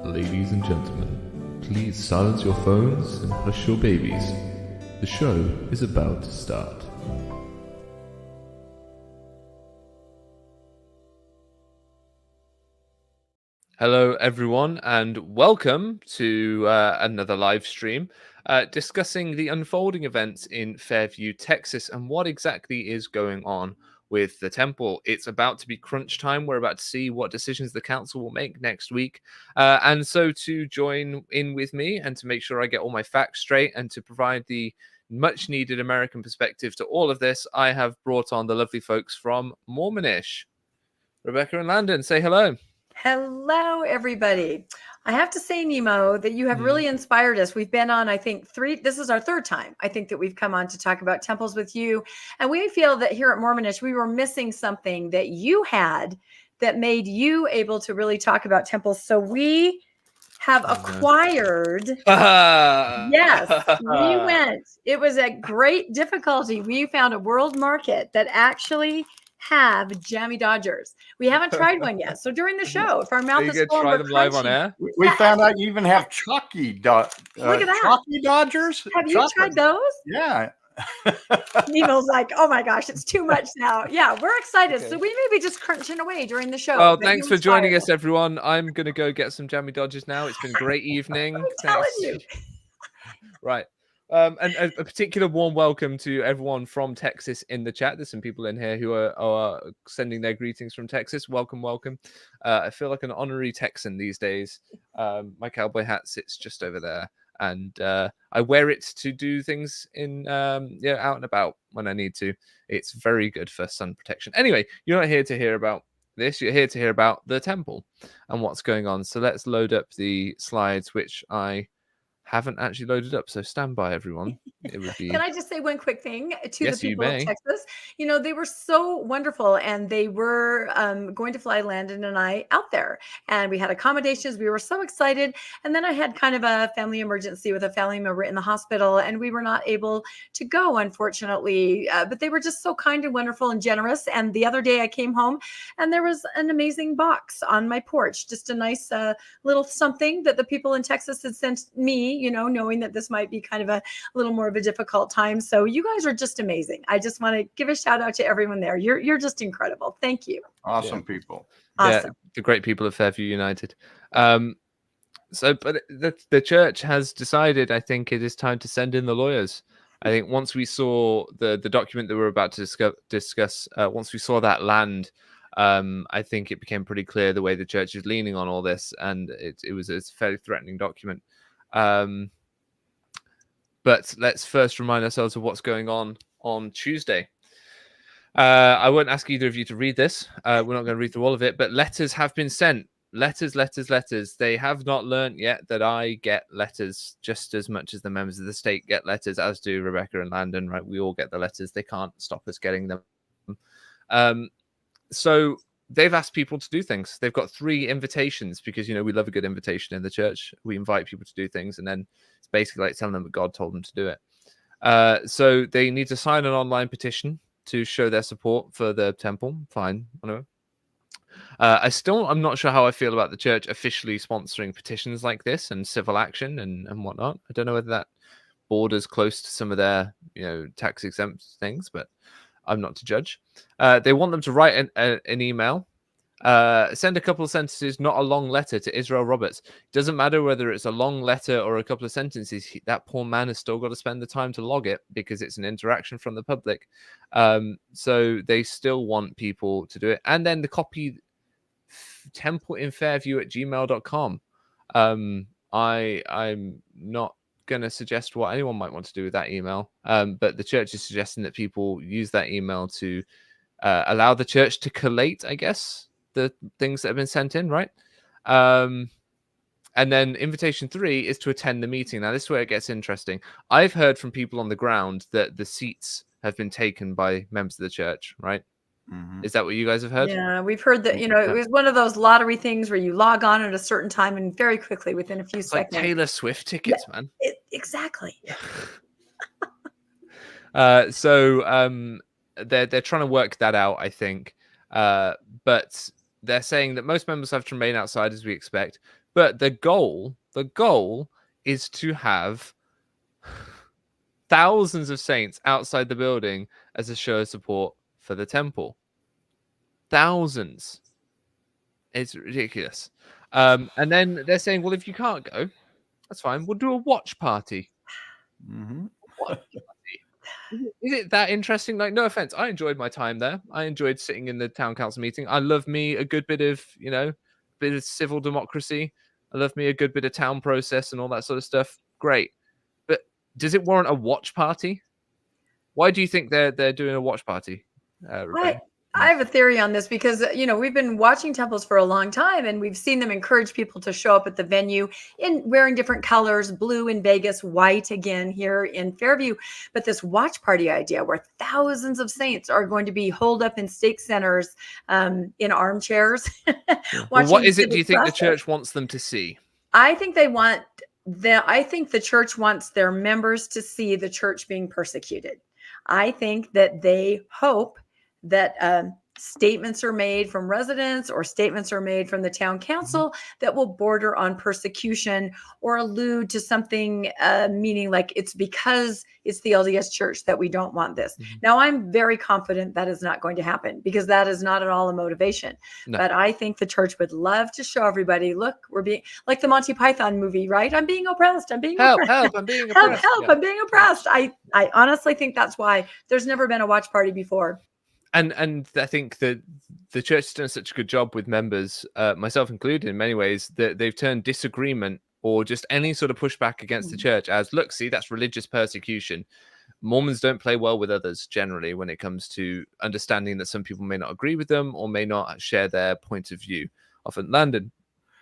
Ladies and gentlemen, please silence your phones and hush your babies. The show is about to start. Hello, everyone, and welcome to another live stream discussing the unfolding events in Fairview, Texas, and what exactly is going on with the temple. It's about to be crunch time. We're about to see what decisions the council will make next week. And so to join in with me and to make sure I get all my facts straight and to provide the much needed American perspective to all of this, I have brought on the lovely folks from Mormonish. Rebecca and Landon, say hello. Hello, everybody. I have to say, Nemo, that you have really inspired us. We've been on, I think, this is our third time, I think, that we've come on to talk about temples with you. And we feel that here at Mormonish, we were missing something that you had that made you able to really talk about temples. So we have acquired. Yes, we went. It was a great difficulty. We found a world market that actually have jammy Dodgers. We haven't tried one yet. So during the show, if our mouth is full, try them live on air. We found out you even have Chucky Look at that. Chucky Dodgers. Have you tried those? Yeah. Nemo's like, oh my gosh, it's too much now. Yeah, we're excited. Okay. So we may be just crunching away during the show. Well, thanks for joining us, everyone. I'm going to go get some jammy Dodgers now. It's been a great evening. I'm telling you. Right. And a particular warm welcome to everyone from Texas in the chat. There's some people in here who are sending their greetings from Texas. Welcome, welcome. I feel like an honorary Texan these days. My cowboy hat sits just over there, and I wear it to do things in out and about when I need to. It's very good for sun protection. Anyway, you're not here to hear about this. You're here to hear about the temple and what's going on. So let's load up the slides, which I haven't actually loaded up, so stand by, everyone. It would be... Can I just say one quick thing to the people of Texas? You know, they were so wonderful, and they were going to fly Landon and I out there, and we had accommodations. We were so excited, and then I had kind of a family emergency with a family member in the hospital, and we were not able to go, unfortunately, but they were just so kind and wonderful and generous. And the other day I came home, and there was an amazing box on my porch, just a nice little something that the people in Texas had sent me, you know, knowing that this might be kind of a little more of a difficult time. So you guys are just amazing. I just want to give a shout out to everyone there. You're just incredible. Thank you. Awesome people. Awesome. Yeah, the great people of Fairview United. But the church has decided, I think it is time to send in the lawyers. I think once we saw the document that we're about to discuss, once we saw that land, I think it became pretty clear the way the church is leaning on all this, and it was a fairly threatening document. But let's first remind ourselves of what's going on Tuesday. I won't ask either of you to read this. We're not going to read through all of it, but letters have been sent. Letters. They have not learned yet that I get letters just as much as the members of the state get letters, as do Rebecca and Landon, right? We all get the letters. They can't stop us getting them. So they've asked people to do things. They've got 3 invitations because, you know, we love a good invitation in the church. We invite people to do things, and then it's basically like telling them that God told them to do it. So they need to sign an online petition to show their support for the temple. Fine. Whatever. I'm not sure how I feel about the church officially sponsoring petitions like this and civil action and whatnot. I don't know whether that borders close to some of their, you know, tax exempt things, but I'm not to judge. They want them to write an email, send a couple of sentences, not a long letter, to Israel Roberts. It doesn't matter whether it's a long letter or a couple of sentences. That poor man has still got to spend the time to log it because it's an interaction from the public. So they still want people to do it. And then the copy templeinfairview@gmail.com. I'm not going to suggest what anyone might want to do with that email, but the church is suggesting that people use that email to allow the church to collate, I guess, the things that have been sent in, right? And then invitation 3 is to attend the meeting. Now, this is where it gets interesting. I've heard from people on the ground that the seats have been taken by members of the church, right? Mm-hmm. Is that what you guys have heard? Yeah, we've heard that, you know, it was one of those lottery things where you log on at a certain time and very quickly, within a few seconds. Like Taylor Swift tickets, man. Exactly. So they're trying to work that out, I think. But they're saying that most members have to remain outside, as we expect. But the goal is to have thousands of saints outside the building as a show of support for the temple. Thousands. It's ridiculous. And then they're saying, well, if you can't go, that's fine. We'll do a watch party. Mm-hmm. Watch party. Is it that interesting? Like, no offense, I enjoyed my time there. I enjoyed sitting in the town council meeting. I love me a good bit of, bit of civil democracy. I love me a good bit of town process and all that sort of stuff. Great. But does it warrant a watch party? Why do you think they're doing a watch party, Rebecca? I have a theory on this because, we've been watching temples for a long time and we've seen them encourage people to show up at the venue in wearing different colors, blue in Vegas, white again here in Fairview. But this watch party idea where thousands of saints are going to be holed up in stake centers in armchairs. Well, what is it do you think the church wants them to see? I think I think the church wants their members to see the church being persecuted. I think that they hope that statements are made from residents or statements are made from the town council that will border on persecution or allude to something meaning like it's because it's the LDS church that we don't want this. Now, I'm very confident that is not going to happen because that is not at all a motivation. No. But I think the church would love to show everybody, look, we're being like the Monty Python movie, right? I'm being oppressed. I'm being oppressed. Help, I'm being oppressed. Help, I'm being oppressed. I honestly think that's why there's never been a watch party before. And I think that the church has done such a good job with members, myself included in many ways, that they've turned disagreement or just any sort of pushback against the church as, look, see, that's religious persecution. Mormons don't play well with others generally when it comes to understanding that some people may not agree with them or may not share their point of view. Often, Landon,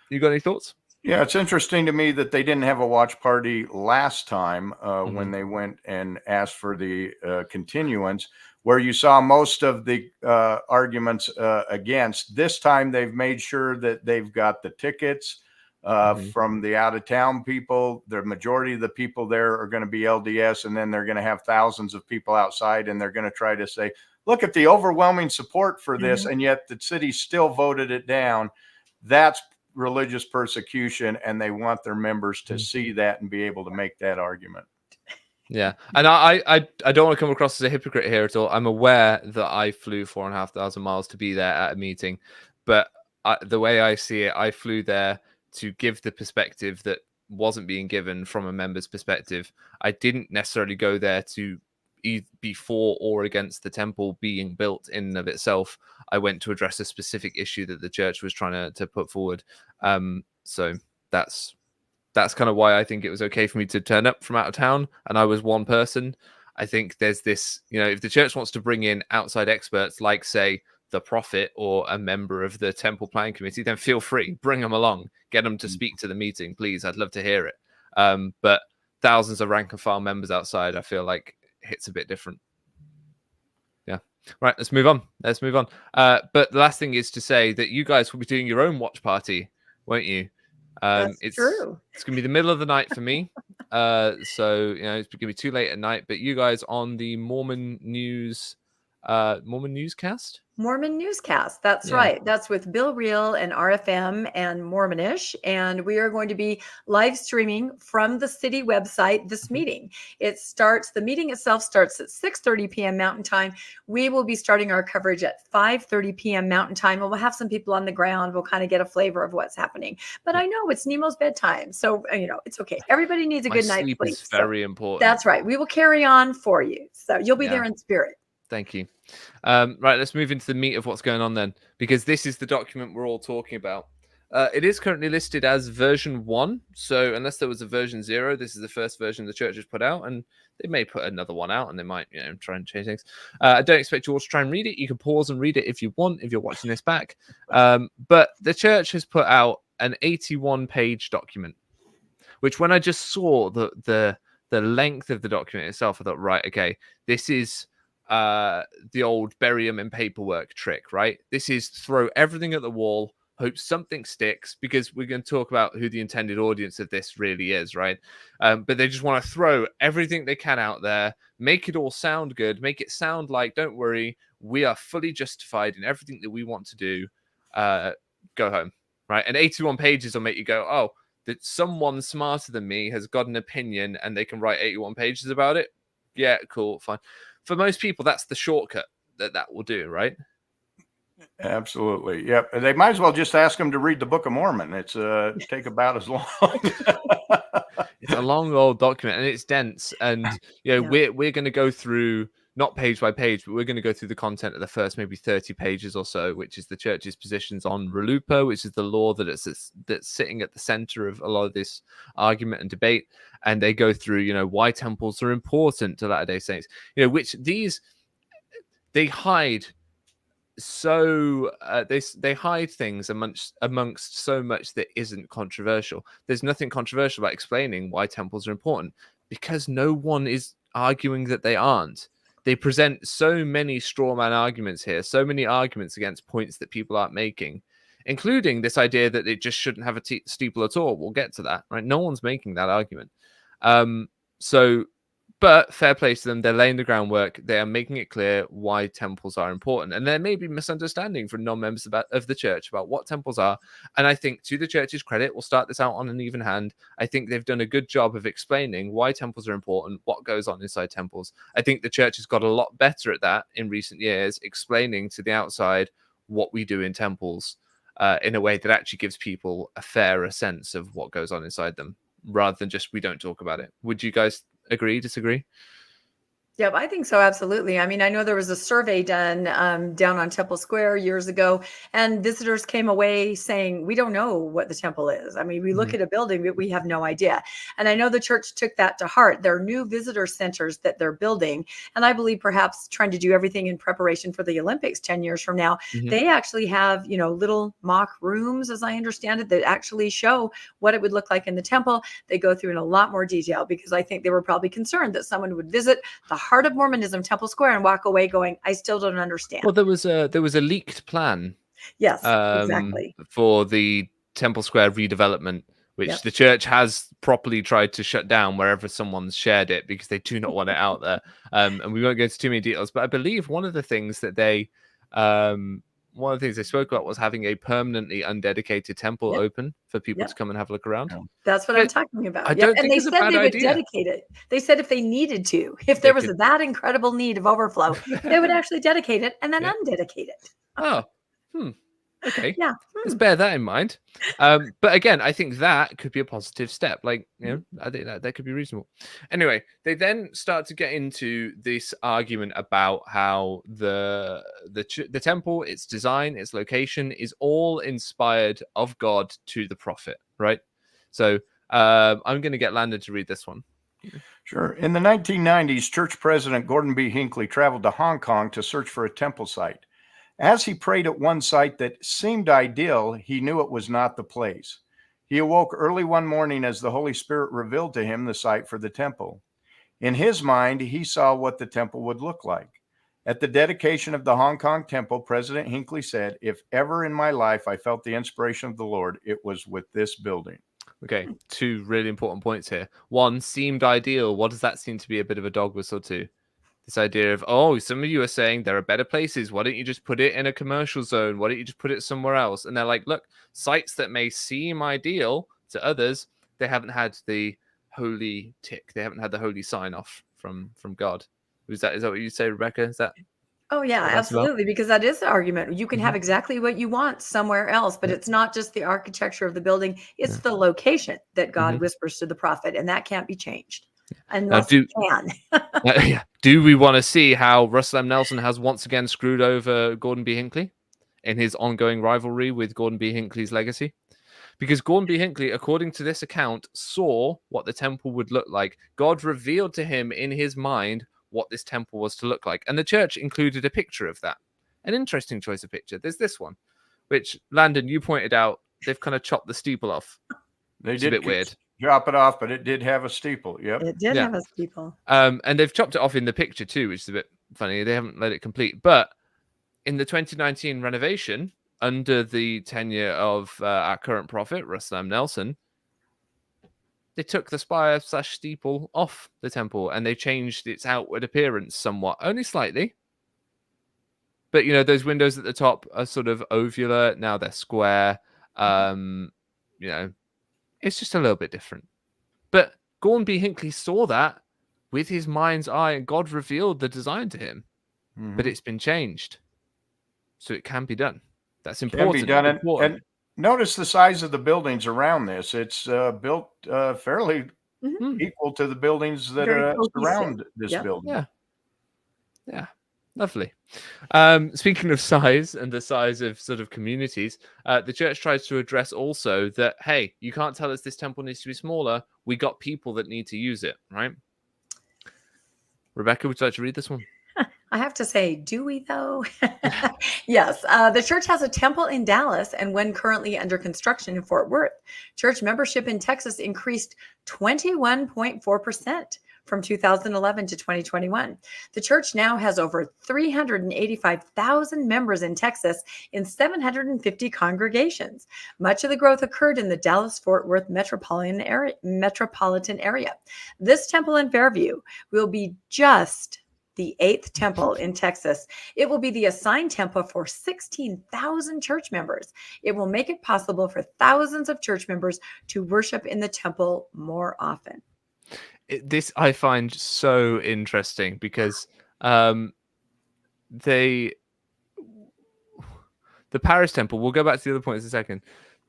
you got any thoughts? Yeah, it's interesting to me that they didn't have a watch party last time when they went and asked for the continuance, where you saw most of the arguments against. This time they've made sure that they've got the tickets from the out-of-town people. The majority of the people there are going to be LDS, and then they're going to have thousands of people outside, and they're going to try to say, look at the overwhelming support for this, and yet the city still voted it down. That's religious persecution, and they want their members to see that and be able to make that argument. Yeah, and I don't want to come across as a hypocrite here at all. I'm aware that I flew 4,500 miles to be there at a meeting, but the way I see it, I flew there to give the perspective that wasn't being given from a member's perspective. I didn't necessarily go there to be for or against the temple being built in and of itself. I went to address a specific issue that the church was trying to put forward. So that's kind of why I think it was okay for me to turn up from out of town, and I was one person. I think there's this, if the church wants to bring in outside experts, like say the prophet or a member of the temple planning committee, then feel free, bring them along, get them to speak to the meeting, please. I'd love to hear it. But thousands of rank and file members outside, I feel like hits a bit different. Yeah. Right. Let's move on. But the last thing is to say that you guys will be doing your own watch party, won't you? That's true. It's gonna be the middle of the night for me. So it's gonna be too late at night. But you guys on the Mormon Newscast? Mormon Newscast. That's right. That's with Bill Reel and RFM and Mormonish. And we are going to be live streaming from the city website this meeting. The meeting itself starts at 6:30 p.m. Mountain Time. We will be starting our coverage at 5:30 p.m. Mountain Time. And we'll have some people on the ground. We'll kind of get a flavor of what's happening. But I know it's Nemo's bedtime. So, it's okay. Everybody needs a good night's sleep. Is very important. That's right. We will carry on for you. So you'll be there in spirit. Thank you. Right, let's move into the meat of what's going on then, because this is the document we're all talking about. It is currently listed as version 1, so unless there was a version 0, this is the first version the church has put out, and they may put another one out, and they might try and change things. I don't expect you all to try and read it. You can pause and read it if you want, if you're watching this back. But the church has put out an 81-page document, which when I just saw the length of the document itself, I thought, right, okay, this is the old bury them in paperwork trick, right? This is throw everything at the wall, hope something sticks, because we're going to talk about who the intended audience of this really is, right? But they just want to throw everything they can out there, make it all sound good, make it sound like, don't worry, we are fully justified in everything that we want to do. Go home. right? And 81 pages will make you go, oh, that someone smarter than me has got an opinion and they can write 81 pages about it. Yeah, cool, fine. For most people, that's the shortcut that will do, right? Absolutely. Yep. They might as well just ask them to read the Book of Mormon. It's take about as long. It's a long old document and it's dense. And we're going to go through, not page by page, but we're going to go through the content of the first maybe 30 pages or so, which is the church's positions on RLUIPA, which is the law that's sitting at the center of a lot of this argument and debate. And they go through, why temples are important to Latter-day Saints, which they hide. So they hide things amongst so much that isn't controversial. There's nothing controversial about explaining why temples are important because no one is arguing that they aren't. They present so many straw man arguments here, so many arguments against points that people aren't making, including this idea that it just shouldn't have a steeple at all. We'll get to that, right? No one's making that argument. But fair play to them. They're laying the groundwork. They are making it clear why temples are important. And there may be misunderstanding from non-members of the church about what temples are. And I think, to the church's credit, we'll start this out on an even hand. I think they've done a good job of explaining why temples are important, what goes on inside temples. I think the church has got a lot better at that in recent years, explaining to the outside what we do in temples in a way that actually gives people a fairer sense of what goes on inside them, rather than just we don't talk about it. Would you guys agree, disagree? Yeah, I think so. Absolutely. I mean, I know there was a survey done down on Temple Square years ago, and visitors came away saying, we don't know what the temple is. I mean, we look at a building, but we have no idea. And I know the church took that to heart. There are new visitor centers that they're building. And I believe perhaps trying to do everything in preparation for the Olympics 10 years from now. They actually have, little mock rooms, as I understand it, that actually show what it would look like in the temple. They go through in a lot more detail because I think they were probably concerned that someone would visit the heart of Mormonism, Temple Square, and walk away going, I still don't understand. Well, there was a leaked plan. Yes, exactly. For the Temple Square redevelopment, which the church has properly tried to shut down wherever someone's shared it because they do not want it out there. And we won't go into too many details, but I believe one of the things they spoke about was having a permanently undedicated temple open for people to come and have a look around. That's what I'm talking about. I don't think they it's a said bad they would idea. dedicate it. They said if they needed to, if there was that incredible need of overflow, they would actually dedicate it and then undedicate it. Oh, okay. Yeah. Let's bear that in mind. But again, I think that could be a positive step. I think that could be reasonable. Anyway, they then start to get into this argument about how the temple, its design, its location is all inspired of God to the prophet, right? So I'm going to get Landon to read this one. Sure. In the 1990s, church president Gordon B. Hinckley traveled to Hong Kong to search for a temple site. As he prayed at one site that seemed ideal, he knew it was not the place. He awoke early one morning as the Holy Spirit revealed to him the site for the temple. In his mind, he saw what the temple would look like. At the dedication of the Hong Kong temple, President Hinckley said, if ever in my life I felt the inspiration of the Lord, it was with this building. Okay, two really important points here. One, seemed ideal. What does that seem to be a bit of a dog whistle to? This idea of, some of you are saying there are better places. Why don't you just put it in a commercial zone? Why don't you just put it somewhere else? And they're like, look, sites that may seem ideal to others, they haven't had the holy tick. They haven't had the holy sign off from God. Is that what you say, Rebecca? Is that? Oh, yeah, absolutely. Because that is the argument. You can have exactly what you want somewhere else, but it's not just the architecture of the building. It's the location that God whispers to the prophet, and that can't be changed. Unless you can. Do we want to see how Russell M. Nelson has once again screwed over Gordon B. Hinckley in his ongoing rivalry with Gordon B. Hinckley's legacy? Because Gordon B. Hinckley, according to this account, saw what the temple would look like. God revealed to him in his mind what this temple was to look like. And the church included a picture of that. An interesting choice of picture. There's this one, which, Landon, you pointed out, they've kind of chopped the steeple off. It's a bit weird. Drop it off, but it did have a steeple. Yep. It did have a steeple. And they've chopped it off in the picture too, which is a bit funny. They haven't let it complete. But in the 2019 renovation, under the tenure of our current prophet, Russell M. Nelson, they took the spire / steeple off the temple and they changed its outward appearance somewhat, only slightly. But, those windows at the top are sort of ovular. Now they're square. You know, it's just a little bit different. But Gordon B. Hinckley saw that with his mind's eye, and God revealed the design to him. But it's been changed, so it can be done. That's important. Can be done, and notice the size of the buildings around this. It's built fairly equal to the buildings that surround this building. Yeah, lovely. Speaking of size and the size of sort of communities, the church tries to address also that, hey, you can't tell us this temple needs to be smaller. We got people that need to use it, right? Rebecca, would you like to read this one? I have to say, do we though? Yes. The church has a temple in Dallas and one currently under construction in Fort Worth. Church membership in Texas increased 21.4% from 2011 to 2021. The church now has over 385,000 members in Texas in 750 congregations. Much of the growth occurred in the Dallas-Fort Worth metropolitan area. This temple in Fairview will be just the 8th temple in Texas. It will be the assigned temple for 16,000 church members. It will make it possible for thousands of church members to worship in the temple more often. This I find so interesting because the Paris temple, we'll go back to the other points in a second.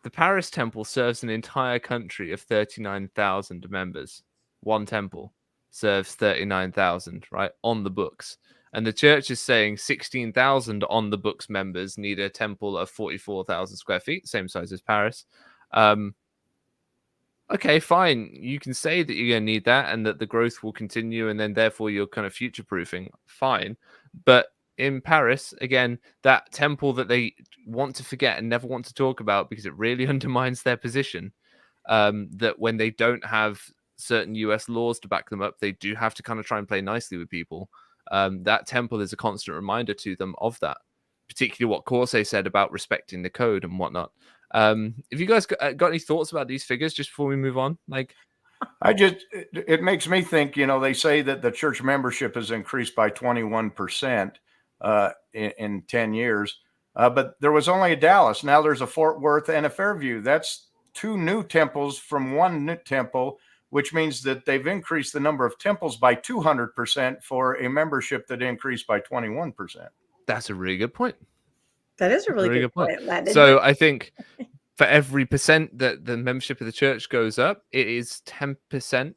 The Paris temple serves an entire country of 39,000 members. One temple serves 39,000, right, on the books. And the church is saying 16,000 on the books members need a temple of 44,000 square feet, same size as Paris. Okay, fine. You can say that you're going to need that and that the growth will continue and then therefore you're kind of future-proofing. Fine. But in Paris, again, that temple that they want to forget and never want to talk about because it really undermines their position, that when they don't have certain US laws to back them up, they do have to kind of try and play nicely with people. That temple is a constant reminder to them of that, particularly what Corsair said about respecting the code and whatnot. Have you guys got any thoughts about these figures just before we move on? Like, it makes me think, they say that the church membership has increased by 21% in 10 years, but there was only a Dallas. Now there's a Fort Worth and a Fairview. That's 2 new temples from one new temple, which means that they've increased the number of temples by 200% for a membership that increased by 21%. That's a really good point. That is a really good point. So I think for every percent that the membership of the church goes up, it is 10%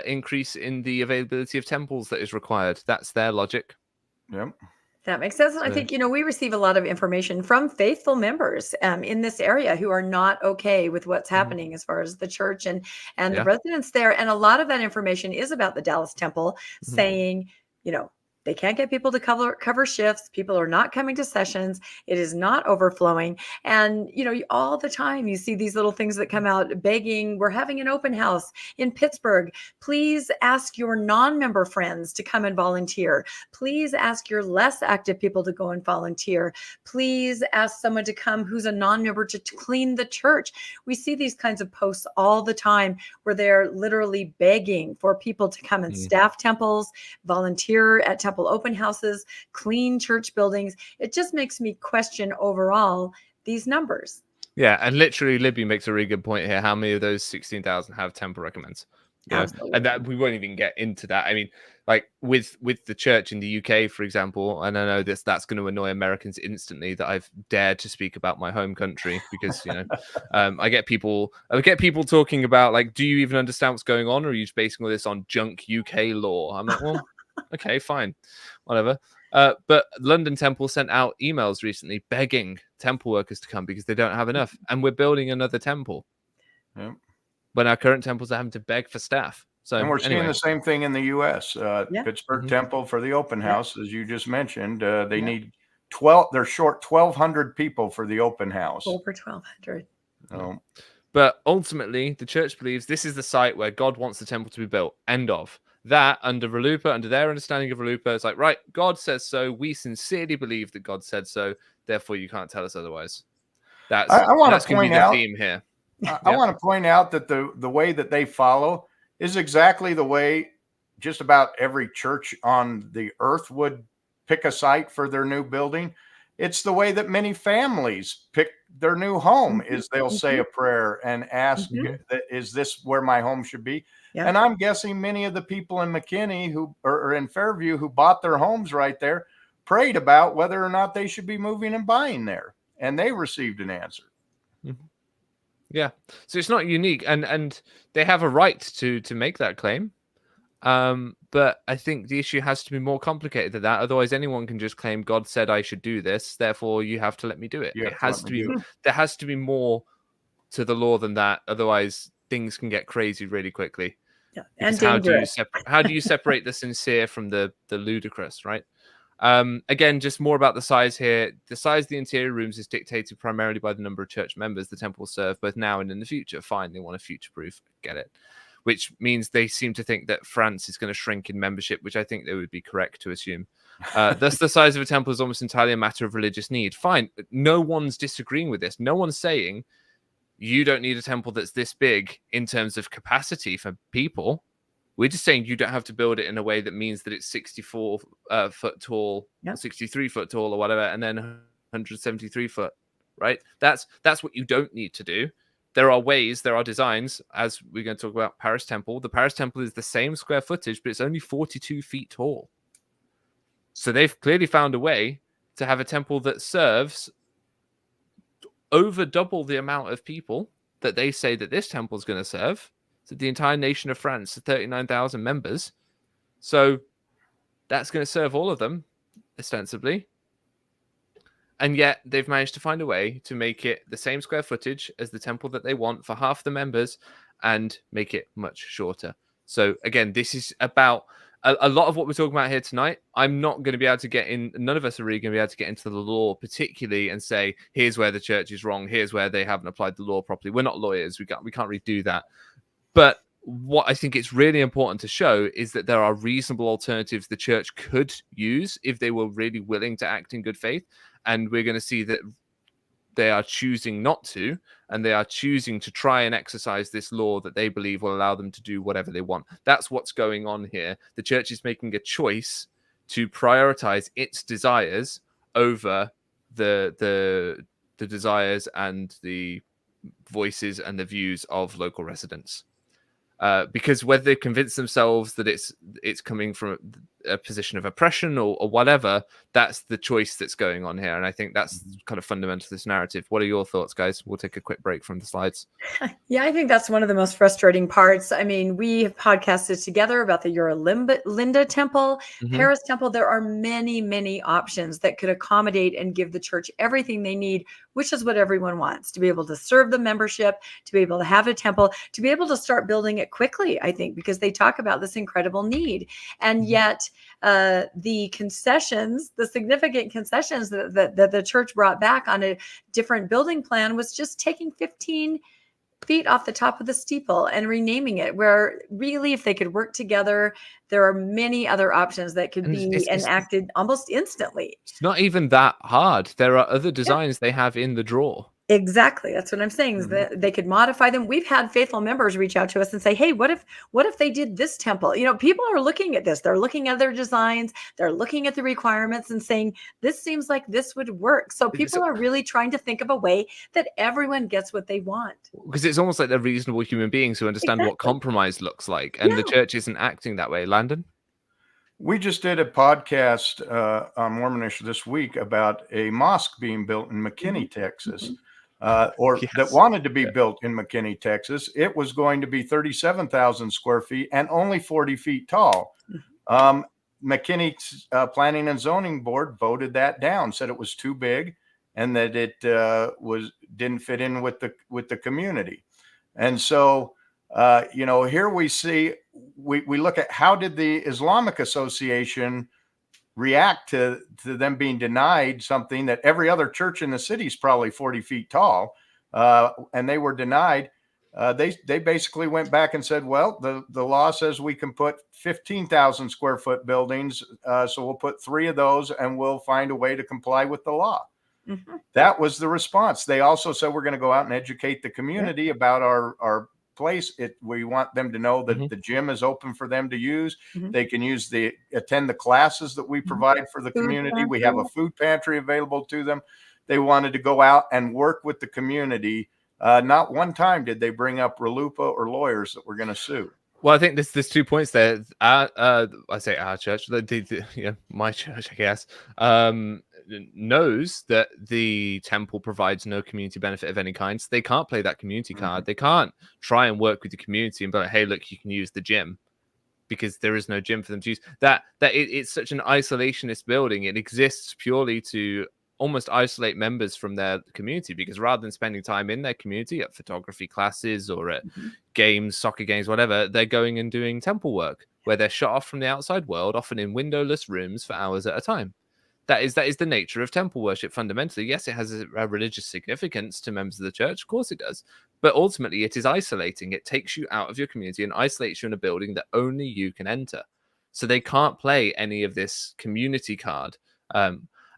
increase in the availability of temples that is required. That's their logic. Yep. That makes sense. And I think, we receive a lot of information from faithful members in this area who are not okay with what's happening as far as the church and the residents there. And a lot of that information is about the Dallas temple saying, they can't get people to cover shifts. People are not coming to sessions. It is not overflowing. And, all the time you see these little things that come out begging, we're having an open house in Pittsburgh. Please ask your non-member friends to come and volunteer. Please ask your less active people to go and volunteer. Please ask someone to come who's a non-member to clean the church. We see these kinds of posts all the time where they're literally begging for people to come and staff temples, volunteer at temple open houses, clean church buildings. It just makes me question overall these numbers. Yeah, and literally Libby makes a really good point here. How many of those 16,000 have temple recommends? And that we won't even get into that. I mean, like with the church in the UK, for example, and I know that's going to annoy Americans instantly that I've dared to speak about my home country because I get people talking about like, do you even understand what's going on, or are you just basing all this on junk UK law? I'm like, well, okay, fine, whatever. But London Temple sent out emails recently begging temple workers to come because they don't have enough, and we're building another temple. Yep. When our current temples are having to beg for staff. So, and we're seeing the same thing in the U.S. Pittsburgh Temple for the open house, as you just mentioned, they need 12. They're short 1,200 people for the open house. Over 1,200. But ultimately, the church believes this is the site where God wants the temple to be built. End of. That under RLUIPA, under their understanding of RLUIPA, it's like, right, God says so. We sincerely believe that God said so. Therefore, you can't tell us otherwise. That's going to be the theme here. I want to point out that the way that they follow is exactly the way just about every church on the earth would pick a site for their new building. It's the way that many families pick their new home is they'll say a prayer and ask, is this where my home should be? Yeah. And I'm guessing many of the people in McKinney who or in Fairview who bought their homes right there prayed about whether or not they should be moving and buying there, and they received an answer. Yeah, so it's not unique, and they have a right to make that claim. But I think the issue has to be more complicated than that. Otherwise, anyone can just claim God said I should do this, therefore you have to let me do it. It has to be. There has to be more to the law than that. Otherwise, things can get crazy really quickly. Yeah, and dangerous. How do you separate the sincere from the ludicrous, right? Again, just more about the size here. The size of the interior rooms is dictated primarily by the number of church members the temple will serve both now and in the future. Fine, they want to future-proof. Get it. Which means they seem to think that France is going to shrink in membership, which I think they would be correct to assume. Thus, the size of a temple is almost entirely a matter of religious need. Fine, no one's disagreeing with this. No one's saying you don't need a temple that's this big in terms of capacity for people. We're just saying you don't have to build it in a way that means that it's 64 foot tall, 63 foot tall or whatever, and then 173 foot, right? That's what you don't need to do. There are ways, there are designs, as we're going to talk about Paris Temple. The Paris Temple is the same square footage, but it's only 42 feet tall. So they've clearly found a way to have a temple that serves over double the amount of people that they say that this temple is going to serve. So the entire nation of France, 39,000 members. So that's going to serve all of them, ostensibly. And yet they've managed to find a way to make it the same square footage as the temple that they want for half the members and make it much shorter. So again, this is about a lot of what we're talking about here tonight. I'm not going to be able to get in. None of us are really going to be able to get into the law particularly and say, here's where the church is wrong. Here's where they haven't applied the law properly. We're not lawyers. We can't really do that. But what I think it's really important to show is that there are reasonable alternatives the church could use if they were really willing to act in good faith. And we're going to see that they are choosing not to, and they are choosing to try and exercise this law that they believe will allow them to do whatever they want. That's what's going on here. The church is making a choice to prioritize its desires over the desires and the voices and the views of local residents. Because whether they convince themselves that it's coming from a position of oppression or whatever, that's the choice that's going on here. And I think that's kind of fundamental to this narrative. What are your thoughts, guys? We'll take a quick break from the slides. Yeah, I think that's one of the most frustrating parts. I mean, we have podcasted together about the Linda Temple, Paris Temple. There are many, many options that could accommodate and give the church everything they need, which is what everyone wants, to be able to serve the membership, to be able to have a temple, to be able to start building it quickly, I think, because they talk about this incredible need. And yet the concessions, the significant concessions that the church brought back on a different building plan was just taking 15 feet off the top of the steeple and renaming it, where really, if they could work together, there are many other options that could be enacted almost instantly. It's not even that hard. There are other designs they have in the drawer. Exactly. That's what I'm saying, is that they could modify them. We've had faithful members reach out to us and say, hey, what if they did this temple? You know, people are looking at this. They're looking at their designs. They're looking at the requirements and saying, this seems like this would work. So people are really trying to think of a way that everyone gets what they want. Because it's almost like they're reasonable human beings who understand what compromise looks like. And the church isn't acting that way. Landon? We just did a podcast on Mormonish this week about a mosque being built in McKinney, Texas. That wanted to be built in McKinney, Texas. It was going to be 37,000 square feet and only 40 feet tall. McKinney's Planning and Zoning Board voted that down, said it was too big and that it didn't fit in with the community. And so, here we see, we look at how did the Islamic Association react to them being denied something that every other church in the city is probably 40 feet tall, and they were denied. They basically went back and said, well, the law says we can put 15,000 square foot buildings, so we'll put 3 of those and we'll find a way to comply with the law. That was the response. They also said we're going to go out and educate the community about our place. We want them to know that the gym is open for them to use. They can attend the classes that we provide for the community. We have a food pantry available to them. they wanted to go out and work with the community. Not one time did they bring up RLUIPA or lawyers that were going to sue. Well, I think there's 2 points there. I say our church, my church, I guess, knows that the temple provides no community benefit of any kind. So they can't play that community card. They can't try and work with the community and be like, hey, look, you can use the gym, because there is no gym for them to use. It's such an isolationist building. It exists purely to almost isolate members from their community, because rather than spending time in their community at photography classes or at games, soccer games, whatever, they're going and doing temple work where they're shut off from the outside world, often in windowless rooms for hours at a time. That is the nature of temple worship fundamentally. Yes, it has a religious significance to members of the church. Of course it does. But ultimately, it is isolating. It takes you out of your community and isolates you in a building that only you can enter. So they can't play any of this community card.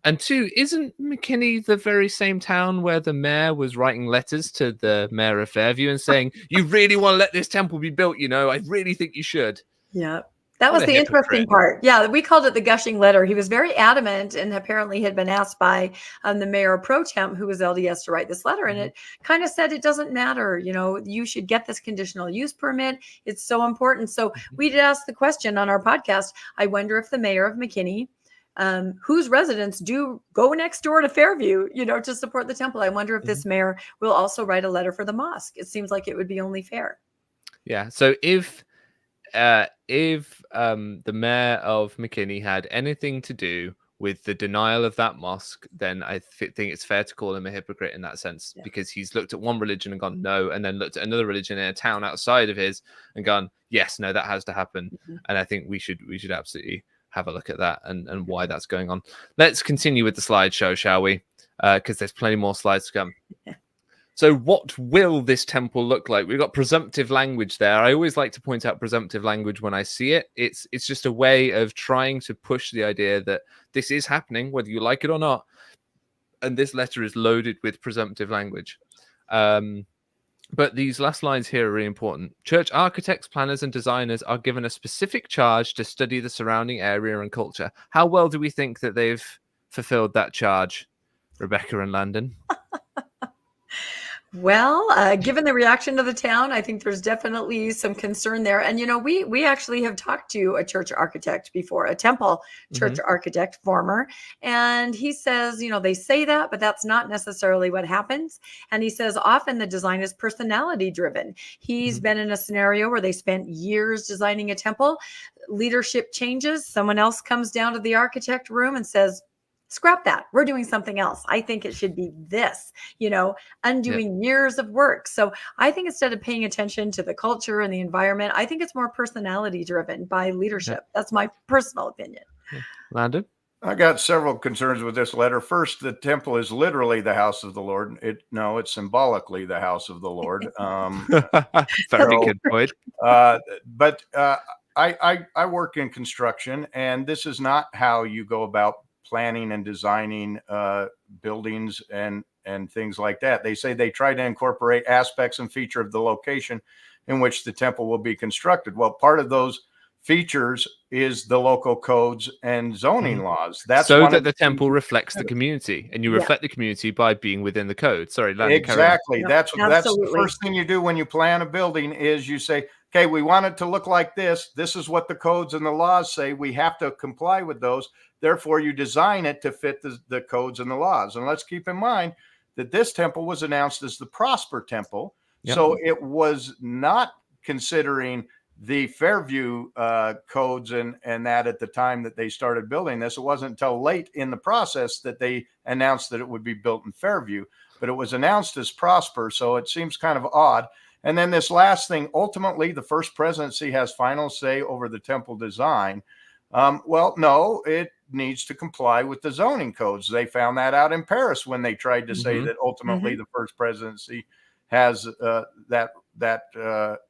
And 2, isn't McKinney the very same town where the mayor was writing letters to the mayor of Fairview and saying, you really want to let this temple be built, I really think you should. Yeah. That was the interesting part. Yeah, we called it the gushing letter. He was very adamant, and apparently had been asked by the mayor pro tem, who was LDS, to write this letter. And it kind of said, it doesn't matter. You should get this conditional use permit. It's so important. So we did ask the question on our podcast. I wonder if the mayor of McKinney, whose residents do go next door to Fairview, to support the temple. I wonder if this mayor will also write a letter for the mosque. It seems like it would be only fair. Yeah. So if the mayor of McKinney had anything to do with the denial of that mosque, then I think it's fair to call him a hypocrite in that sense, because he's looked at one religion and gone no, and then looked at another religion in a town outside of his and gone yes, no, that has to happen. And I think we should absolutely have a look at that and why that's going on. Let's continue with the slideshow, shall we? Because there's plenty more slides to come. So what will this temple look like? We've got presumptive language there. I always like to point out presumptive language when I see it. It's just a way of trying to push the idea that this is happening, whether you like it or not. And this letter is loaded with presumptive language. But these last lines here are really important. Church architects, planners, and designers are given a specific charge to study the surrounding area and culture. How well do we think that they've fulfilled that charge, Rebecca and Landon? Well, given the reaction of the town, I think there's definitely some concern there. And, we actually have talked to a church architect before, a temple church architect, former. And he says, they say that, but that's not necessarily what happens. And he says often the design is personality driven. He's been in a scenario where they spent years designing a temple. Leadership changes. Someone else comes down to the architect room and says, scrap that. We're doing something else. I think it should be this, undoing years of work. So I think instead of paying attention to the culture and the environment, I think it's more personality driven by leadership. That's my personal opinion. Landon? I got several concerns with this letter. First, the temple is literally the house of the Lord. It's symbolically the house of the Lord. Very good point. But I work in construction, and this is not how you go about planning and designing buildings and things like that. They say they try to incorporate aspects and feature of the location in which the temple will be constructed. Well, part of those features is the local codes and zoning laws. That's so that the temple reflects the community, and you reflect the community by being within the code. Sorry, Landon, exactly. That's the first thing you do when you plan a building is you say, okay, we want it to look like this. This is what the codes and the laws say. We have to comply with those. Therefore, you design it to fit the codes and the laws. And let's keep in mind that this temple was announced as the Prosper Temple. Yep. So it was not considering the Fairview codes and that at the time that they started building this. It wasn't until late in the process that they announced that it would be built in Fairview. But it was announced as Prosper, so it seems kind of odd. And then this last thing, ultimately, the First Presidency has final say over the temple design. Well, no, it needs to comply with the zoning codes. They found that out in Paris when they tried to say that ultimately the First Presidency has that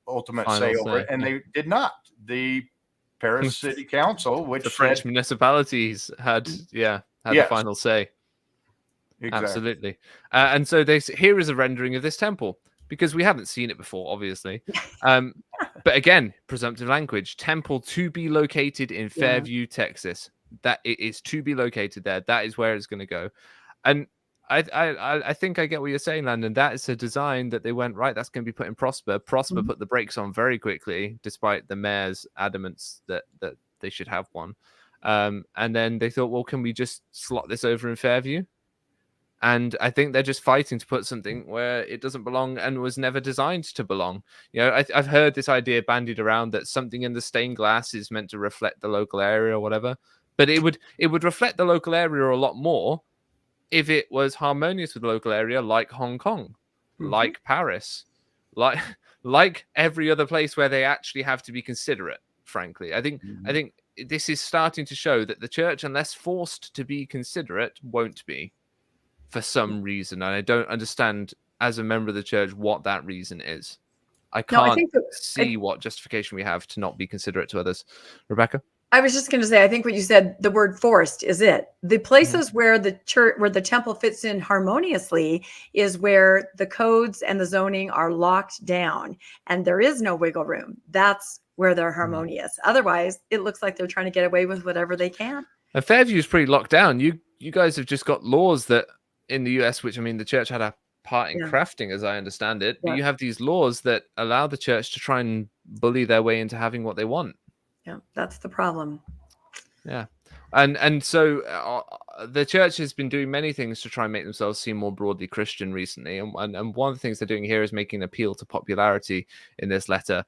ultimate say over it, and they did not. The Paris City Council, which the French municipalities had the final say. Exactly. Absolutely. And so here is a rendering of this temple, because we haven't seen it before, obviously. But again, presumptive language, temple to be located in Fairview, Texas. That it is to be located there. That is where it's going to go. And I think I get what you're saying, Landon. That is a design that they went, right, that's going to be put in Prosper. Prosper put the brakes on very quickly, despite the mayor's adamance that they should have one. And then they thought, well, can we just slot this over in Fairview? And I think they're just fighting to put something where it doesn't belong and was never designed to belong. You know, I've heard this idea bandied around that something in the stained glass is meant to reflect the local area or whatever. But it would reflect the local area a lot more if it was harmonious with the local area, like Hong Kong, like Paris, like every other place where they actually have to be considerate. Frankly, I think this is starting to show that the church, unless forced to be considerate, won't be for some reason. And I don't understand, as a member of the church, what that reason is. I can't see what justification we have to not be considerate to others. Rebecca? I was just going to say, I think what you said, the word forced is it. The places where the church, where the temple fits in harmoniously is where the codes and the zoning are locked down and there is no wiggle room. That's where they're harmonious. Otherwise, it looks like they're trying to get away with whatever they can. And Fairview is pretty locked down. You guys have just got laws that in the US, which, I mean, the church had a part in crafting, as I understand it, but you have these laws that allow the church to try and bully their way into having what they want. Yeah, that's the problem. Yeah. And so the church has been doing many things to try and make themselves seem more broadly Christian recently. And one of the things they're doing here is making an appeal to popularity in this letter.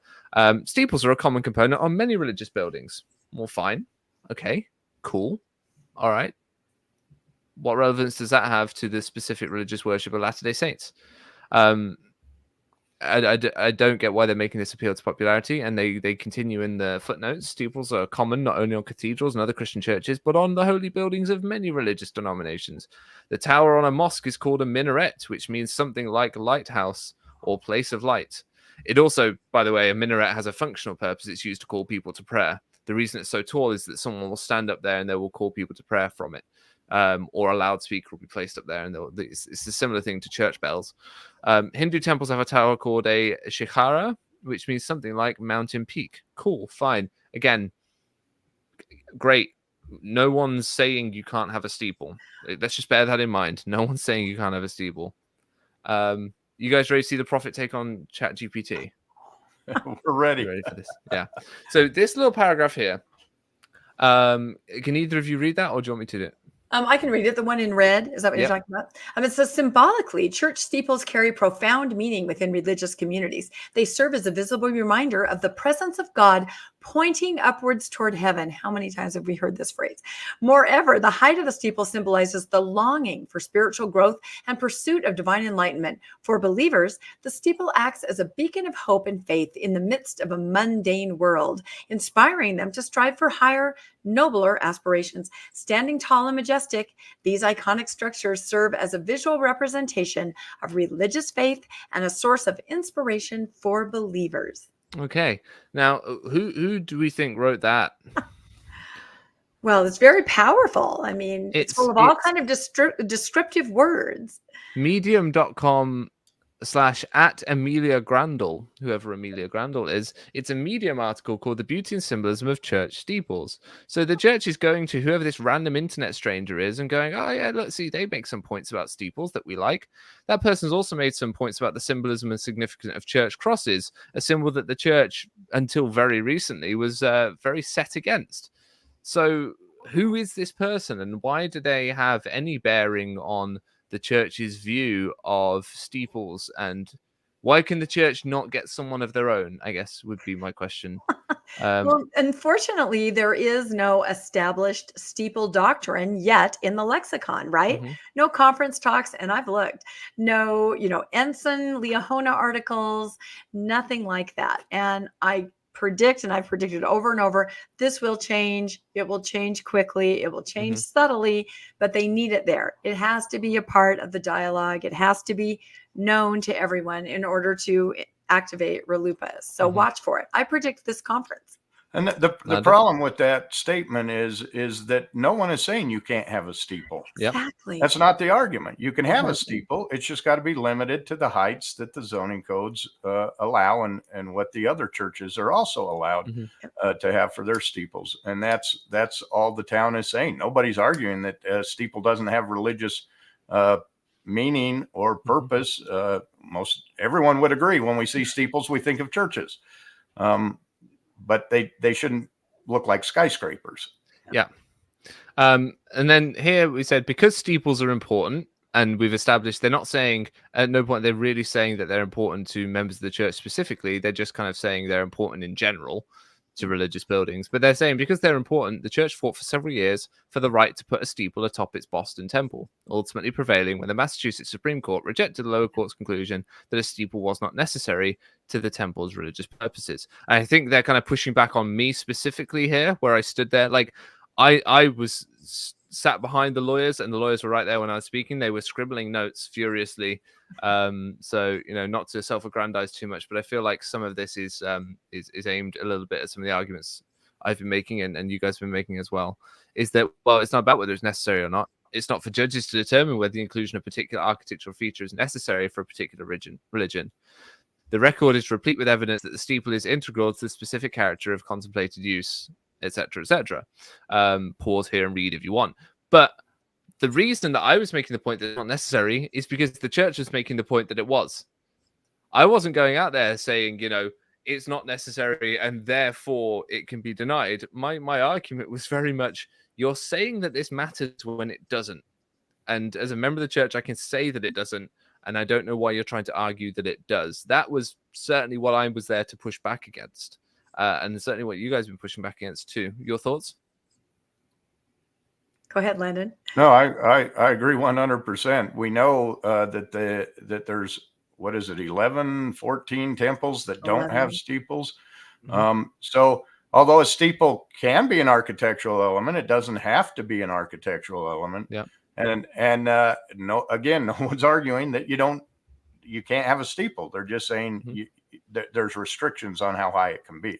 Steeples are a common component on many religious buildings. Well, fine. Okay, cool. All right. What relevance does that have to the specific religious worship of Latter-day Saints? I don't get why they're making this appeal to popularity, and they continue in the footnotes. Steeples are common not only on cathedrals and other Christian churches, but on the holy buildings of many religious denominations. The tower on a mosque is called a minaret, which means something like lighthouse or place of light. It also, by the way, a minaret has a functional purpose. It's used to call people to prayer. The reason it's so tall is that someone will stand up there and they will call people to prayer from it. Or a loudspeaker will be placed up there, and it's a similar thing to church bells. Hindu temples have a tower called a shikhara, which means something like mountain peak. Cool, fine. Again, great. No one's saying you can't have a steeple. Let's just bear that in mind. No one's saying you can't have a steeple. You guys ready to see the prophet take on ChatGPT? We're ready. You ready for this? Yeah. So this little paragraph here. Can either of you read that, or do you want me to do it? I can read it. The one in red, is that what you're talking about? It says, symbolically, church steeples carry profound meaning within religious communities. They serve as a visible reminder of the presence of God pointing upwards toward heaven. How many times have we heard this phrase? Moreover, the height of the steeple symbolizes the longing for spiritual growth and pursuit of divine enlightenment. For believers, the steeple acts as a beacon of hope and faith in the midst of a mundane world, inspiring them to strive for higher, nobler aspirations. Standing tall and majestic, these iconic structures serve as a visual representation of religious faith and a source of inspiration for believers. Okay. Now, who do we think wrote that? Well, it's very powerful. I mean, it's full of all kind of descriptive words. Medium.com/@Amelia Grandel, whoever Amelia Grandel is. It's a Medium article called The Beauty and Symbolism of Church Steeples. So the church is going to whoever this random internet stranger is and going, oh yeah, let's see, they make some points about steeples that we like. That person's also made some points about the symbolism and significance of church crosses, a symbol that the church, until very recently, was very set against. So who is this person, and why do they have any bearing on the church's view of steeples, and why can the church not get someone of their own, I guess would be my question. Well, unfortunately, there is no established steeple doctrine yet in the lexicon, right? No conference talks, and I've looked. No, Ensign, Liahona articles, nothing like that. And I predict, and I've predicted over and over, this will change. It will change quickly. It will change subtly, but they need it there. It has to be a part of the dialogue. It has to be known to everyone in order to activate RLUIPA. So watch for it. I predict this conference. And the problem with that statement is that no one is saying you can't have a steeple. Exactly. That's not the argument. You can have a steeple. It's just got to be limited to the heights that the zoning codes allow, and what the other churches are also allowed to have for their steeples. And that's all the town is saying. Nobody's arguing that a steeple doesn't have religious meaning or purpose. Most everyone would agree when we see steeples, we think of churches, but they shouldn't look like skyscrapers. Yeah. And then here we said, because steeples are important, and we've established they're not saying at no point they're really saying that they're important to members of the church specifically. They're just kind of saying they're important in general to religious buildings. But they're saying because they're important, the church fought for several years for the right to put a steeple atop its Boston temple, ultimately prevailing when the Massachusetts Supreme Court rejected the lower court's conclusion that a steeple was not necessary to the temple's religious purposes. And I think they're kind of pushing back on me specifically here, where I stood there. Like, I was sat behind the lawyers, and the lawyers were right there when I was speaking. They were scribbling notes furiously. So, you know, not to self-aggrandize too much, but I feel like some of this is aimed a little bit at some of the arguments I've been making, and you guys have been making as well. Is that, well, it's not about whether it's necessary or not. It's not for judges to determine whether the inclusion of a particular architectural feature is necessary for a particular religion. The record is replete with evidence that the steeple is integral to the specific character of contemplated use, etc., etc. Pause here and read if you want. But the reason that I was making the point that it's not necessary is because the church was making the point that it was. I wasn't going out there saying, you know, it's not necessary and therefore it can be denied. My argument was very much, you're saying that this matters when it doesn't. And as a member of the church, I can say that it doesn't. And I don't know why you're trying to argue that it does. That was certainly what I was there to push back against. And certainly what you guys have been pushing back against too. Your thoughts? Go ahead, Landon. No, I agree 100%. We know that there's, what is it, 11, 14 temples that don't have steeples. So although a steeple can be an architectural element, it doesn't have to be an architectural element. Yeah. And no, again, no one's arguing that you can't have a steeple. They're just saying there's restrictions on how high it can be.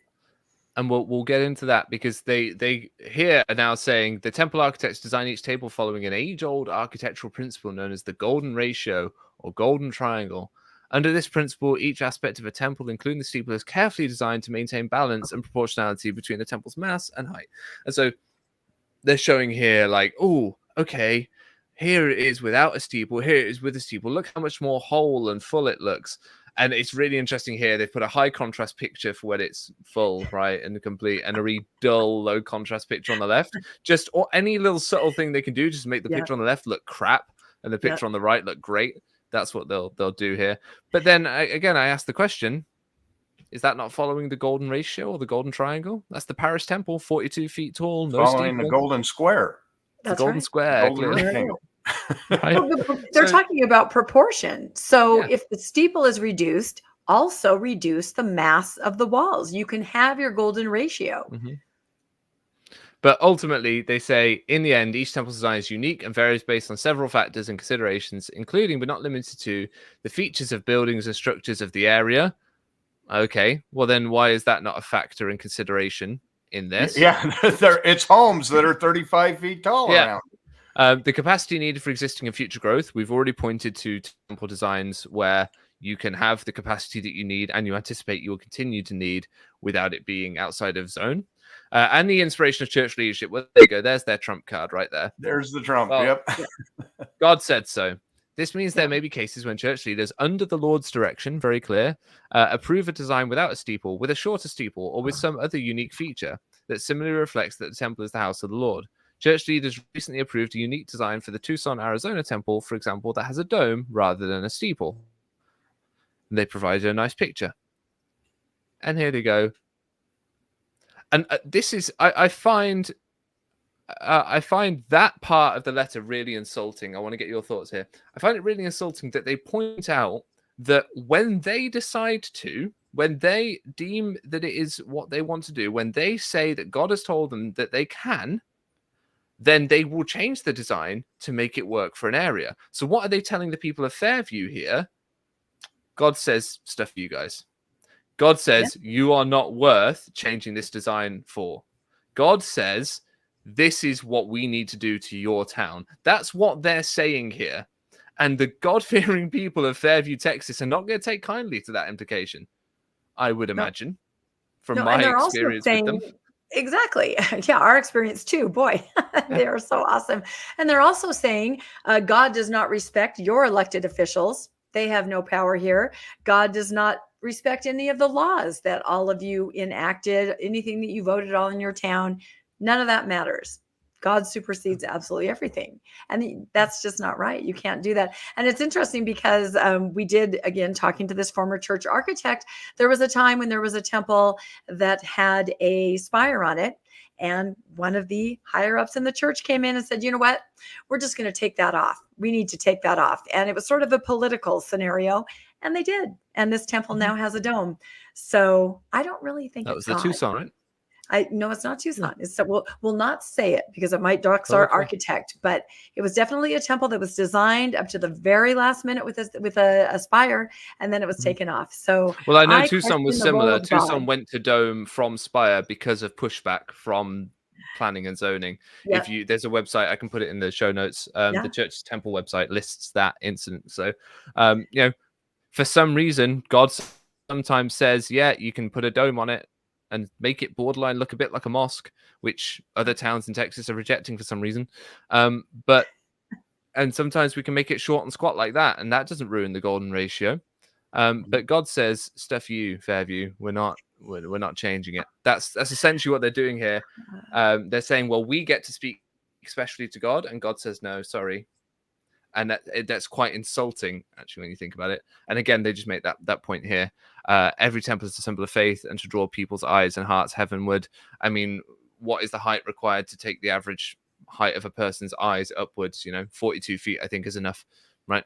And we'll get into that, because they here are now saying the temple architects design each table following an age-old architectural principle known as the golden ratio or golden triangle. Under this principle, each aspect of a temple, including the steeple, is carefully designed to maintain balance and proportionality between the temple's mass and height. And so they're showing here, like, oh, okay, here it is without a steeple, here it is with a steeple. Look how much more whole and full it looks. And it's really interesting here. They've put a high contrast picture for when it's full, right, and complete, and a really dull, low contrast picture on the left. Just, or any little subtle thing they can do, just make the picture on the left look crap and the picture on the right look great. That's what they'll do here. But then again, I asked the question: is that not following the golden ratio or the golden triangle? That's the Paris Temple, 42 feet tall, no following steeple. The golden square. That's the golden square. Golden rectangle. Right? They're talking about proportion. So if the steeple is reduced, also reduce the mass of the walls. You can have your golden ratio. But ultimately, they say, in the end, each temple's design is unique and varies based on several factors and considerations, including but not limited to the features of buildings and structures of the area. Okay, well then why is that not a factor in consideration in this? Yeah, it's homes that are 35 feet tall around. The capacity needed for existing and future growth. We've already pointed to temple designs where you can have the capacity that you need and you anticipate you will continue to need without it being outside of zone. And the inspiration of church leadership. Well, there you go. There's their trump card right there. There's the trump. Well, God said so. This means there may be cases when church leaders, under the Lord's direction, very clear, approve a design without a steeple, with a shorter steeple, or with some other unique feature that similarly reflects that the temple is the house of the Lord. Church leaders recently approved a unique design for the Tucson, Arizona temple, for example, that has a dome rather than a steeple. And they provided a nice picture. And here they go. And this is, I find that part of the letter really insulting. I want to get your thoughts here. I find it really insulting that they point out that when they decide to, when they deem that it is what they want to do, when they say that God has told them that they can, then they will change the design to make it work for an area. So what are they telling the people of Fairview here? God says stuff for you guys. God says you are not worth changing this design for. God says this is what we need to do to your town. That's what they're saying here. And the God-fearing people of Fairview, Texas are not going to take kindly to that implication, I would imagine, from my experience with them. Exactly. Yeah, our experience too. Boy, they are so awesome. And they're also saying God does not respect your elected officials. They have no power here. God does not respect any of the laws that all of you enacted, anything that you voted on in your town. None of that matters. God supersedes absolutely everything. And that's just not right. You can't do that. And it's interesting because we did, again, talking to this former church architect, there was a time when there was a temple that had a spire on it. And one of the higher ups in the church came in and said, you know what? We're just going to take that off. We need to take that off. And it was sort of a political scenario. And they did. And this temple now has a dome. So I don't really think that was the Tucson, right? No, it's not Tucson. It's we'll not say it because it might dox our architect, but it was definitely a temple that was designed up to the very last minute with a spire, and then it was taken off. So, well, I know Tucson was similar. Tucson went to dome from spire because of pushback from planning and zoning. Yep. There's a website, I can put it in the show notes. The church's temple website lists that incident. So, for some reason, God sometimes says, yeah, you can put a dome on it and make it borderline look a bit like a mosque, which other towns in Texas are rejecting for some reason. And sometimes we can make it short and squat like that, and that doesn't ruin the golden ratio. But God says, stuff you, Fairview, we're not changing it. That's essentially what they're doing here. They're saying, well, we get to speak especially to God, and God says, no, sorry. And that's quite insulting, actually, when you think about it. And again, they just make that point here. Every temple is a symbol of faith and to draw people's eyes and hearts heavenward. I mean, what is the height required to take the average height of a person's eyes upwards? 42 feet, I think, is enough, right?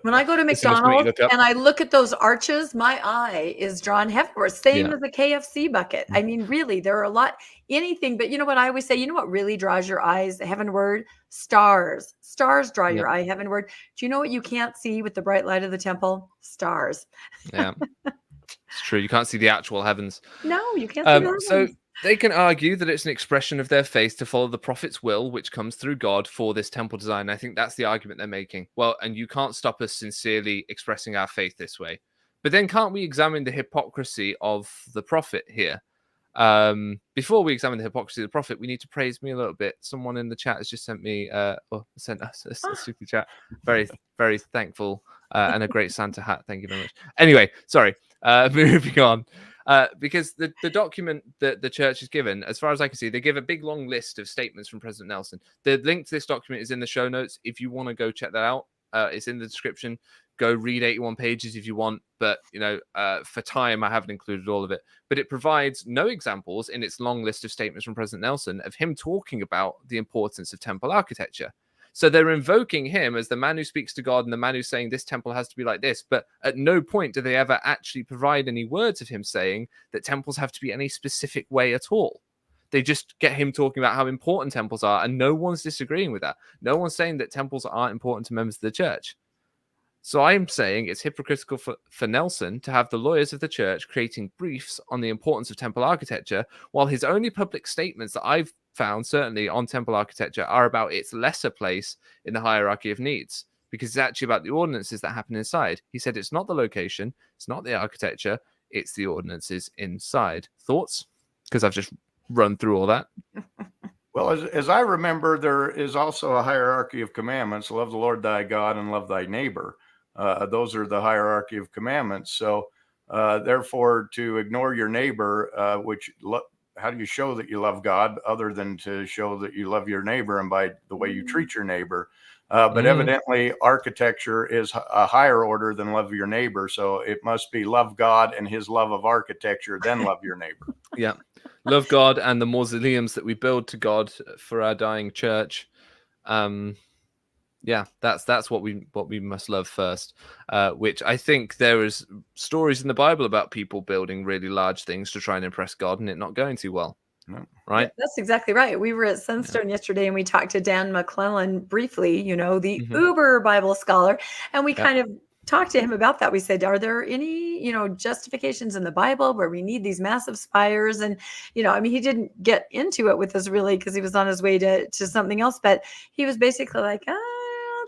When I go to McDonald's and I look at those arches, my eye is drawn heavenward. Same as a KFC bucket. I mean, really, there are a lot, anything. But you know what I always say? You know what really draws your eyes heavenward? Stars. Stars draw your eye heavenward. Do you know what you can't see with the bright light of the temple? Stars. Yeah, it's true. You can't see the actual heavens. No, you can't see the heavens. So they can argue that it's an expression of their faith to follow the prophet's will, which comes through God for this temple design. I think that's the argument they're making. Well, and you can't stop us sincerely expressing our faith this way. But then can't we examine the hypocrisy of the prophet here? Before we examine the hypocrisy of the prophet, we need to praise me a little bit. Someone in the chat has just sent me, sent us a super chat. Very, very thankful, and a great Santa hat. Thank you very much. Anyway, sorry. Moving on. Because the document that the church has given, as far as I can see, they give a big long list of statements from President Nelson. The link to this document is in the show notes. If you want to go check that out, it's in the description. Go read 81 pages if you want. But, for time, I haven't included all of it. But it provides no examples in its long list of statements from President Nelson of him talking about the importance of temple architecture. So they're invoking him as the man who speaks to God and the man who's saying this temple has to be like this. But at no point do they ever actually provide any words of him saying that temples have to be any specific way at all. They just get him talking about how important temples are, and no one's disagreeing with that. No one's saying that temples aren't important to members of the church. So I'm saying it's hypocritical for Nelson to have the lawyers of the church creating briefs on the importance of temple architecture, while his only public statements that I've found, certainly on temple architecture, are about its lesser place in the hierarchy of needs, because it's actually about the ordinances that happen inside. He said it's not the location, it's not the architecture, it's the ordinances inside. Thoughts? Because I've just run through all that. Well, as I remember, there is also a hierarchy of commandments. Love the Lord thy God and love thy neighbor. Those are the hierarchy of commandments. So therefore, to ignore your neighbor, how do you show that you love God other than to show that you love your neighbor and by the way you treat your neighbor? But evidently architecture is a higher order than love your neighbor. So it must be love God and his love of architecture, then love your neighbor. Yeah. Love God and the mausoleums that we build to God for our dying church. Yeah, that's what we must love first, which I think there is stories in the Bible about people building really large things to try and impress God and it not going too well. No. Right? Yeah, that's exactly right. We were at Sunstone yesterday and we talked to Dan McClellan briefly, the uber Bible scholar, and we kind of talked to him about that. We said, are there any, justifications in the Bible where we need these massive spires? And, he didn't get into it with us really because he was on his way to something else, but he was basically like,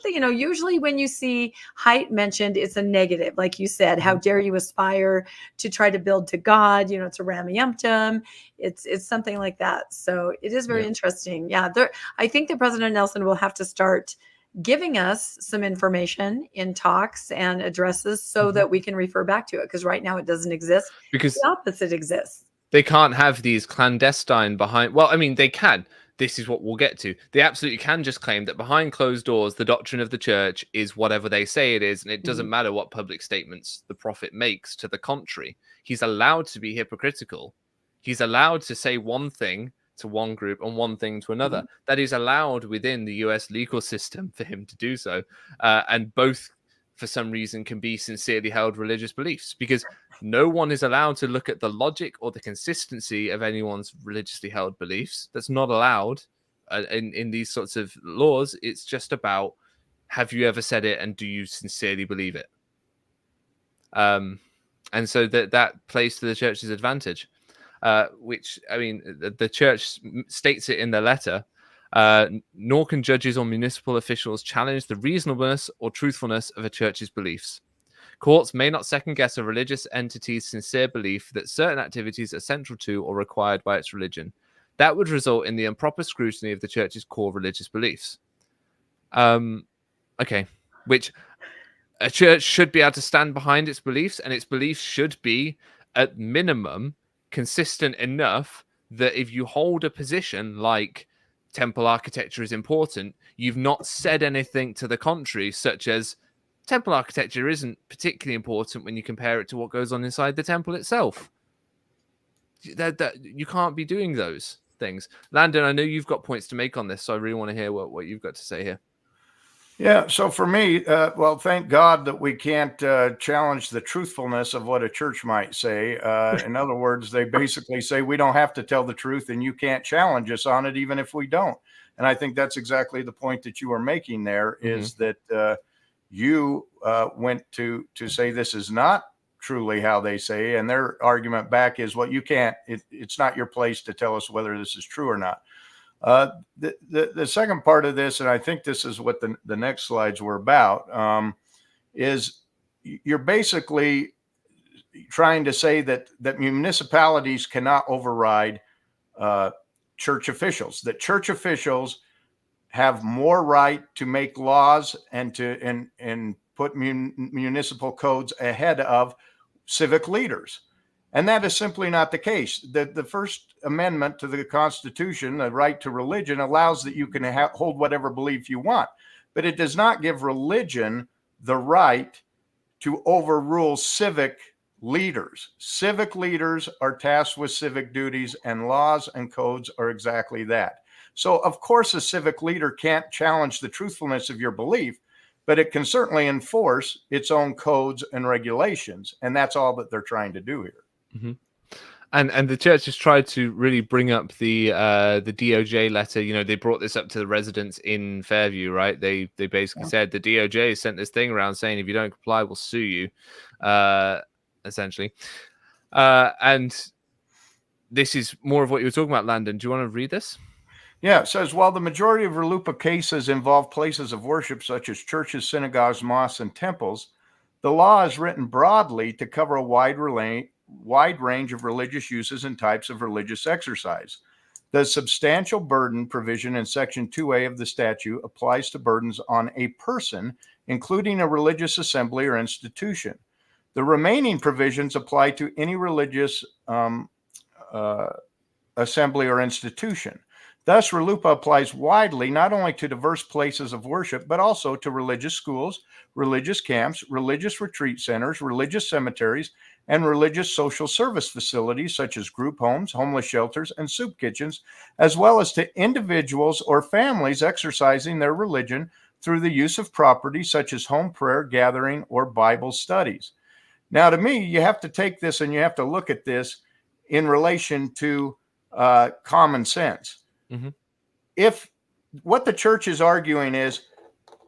don't think, usually when you see height mentioned, it's a negative. Like you said, how dare you aspire to try to build to God? It's a ramiumptum. It's something like that. So it is very interesting. Yeah. I think that President Nelson will have to start giving us some information in talks and addresses so that we can refer back to it. Because right now it doesn't exist. Because the opposite exists. They can't have these clandestine behind. Well, I mean, they can. This is what we'll get to. They absolutely can just claim that behind closed doors, the doctrine of the church is whatever they say it is. And it doesn't matter what public statements the prophet makes to the contrary. He's allowed to be hypocritical. He's allowed to say one thing to one group and one thing to another. That is allowed within the US legal system for him to do so. And both, for some reason, can be sincerely held religious beliefs, because no one is allowed to look at the logic or the consistency of anyone's religiously held beliefs. That's not allowed in these sorts of laws. It's just about, have you ever said it and do you sincerely believe it? And so that plays to the church's advantage. Which, I mean, the church states it in the letter, nor can judges or municipal officials challenge the reasonableness or truthfulness of a church's beliefs. Courts may not second-guess a religious entity's sincere belief that certain activities are central to or required by its religion. That would result in the improper scrutiny of the church's core religious beliefs. Okay, which a church should be able to stand behind its beliefs, and its beliefs should be, at minimum, consistent enough that if you hold a position like temple architecture is important, you've not said anything to the contrary, such as temple architecture isn't particularly important when you compare it to what goes on inside the temple itself. That you can't be doing those things. Landon, I know you've got points to make on this, so I really want to hear what you've got to say here. Yeah, so for me, well, thank God that we can't challenge the truthfulness of what a church might say. In other words, they basically say we don't have to tell the truth and you can't challenge us on it even if we don't. And I think that's exactly the point that you were making there, is that you went to say this is not truly how they say, and their argument back is, well, you can't, it's not your place to tell us whether this is true or not. The second part of this, and I think this is what the next slides were about, is you're basically trying to say that municipalities cannot override church officials, that church officials have more right to make laws and to put municipal codes ahead of civic leaders. And that is simply not the case. The First Amendment to the Constitution, the right to religion, allows that you can hold whatever belief you want, but it does not give religion the right to overrule civic leaders. Civic leaders are tasked with civic duties, and laws and codes are exactly that. So, of course, a civic leader can't challenge the truthfulness of your belief, but it can certainly enforce its own codes and regulations, and that's all that they're trying to do here. Mm-hmm. And the church has tried to really bring up the DOJ letter. You know, they brought this up to the residents in Fairview, right? They basically said the DOJ sent this thing around saying if you don't comply, we'll sue you, essentially. And this is more of what you were talking about, Landon. Do you want to read this? Yeah, it says, while the majority of RLUIPA cases involve places of worship such as churches, synagogues, mosques, and temples, the law is written broadly to cover a wide range of religious uses and types of religious exercise. The substantial burden provision in Section 2A of the statute applies to burdens on a person, including a religious assembly or institution. The remaining provisions apply to any religious assembly or institution. Thus, RLUIPA applies widely not only to diverse places of worship, but also to religious schools, religious camps, religious retreat centers, religious cemeteries, and religious social service facilities such as group homes, homeless shelters, and soup kitchens, as well as to individuals or families exercising their religion through the use of property such as home prayer, gathering, or Bible studies. Now, to me, you have to take this and you have to look at this in relation to common sense. Mm-hmm. If what the church is arguing is,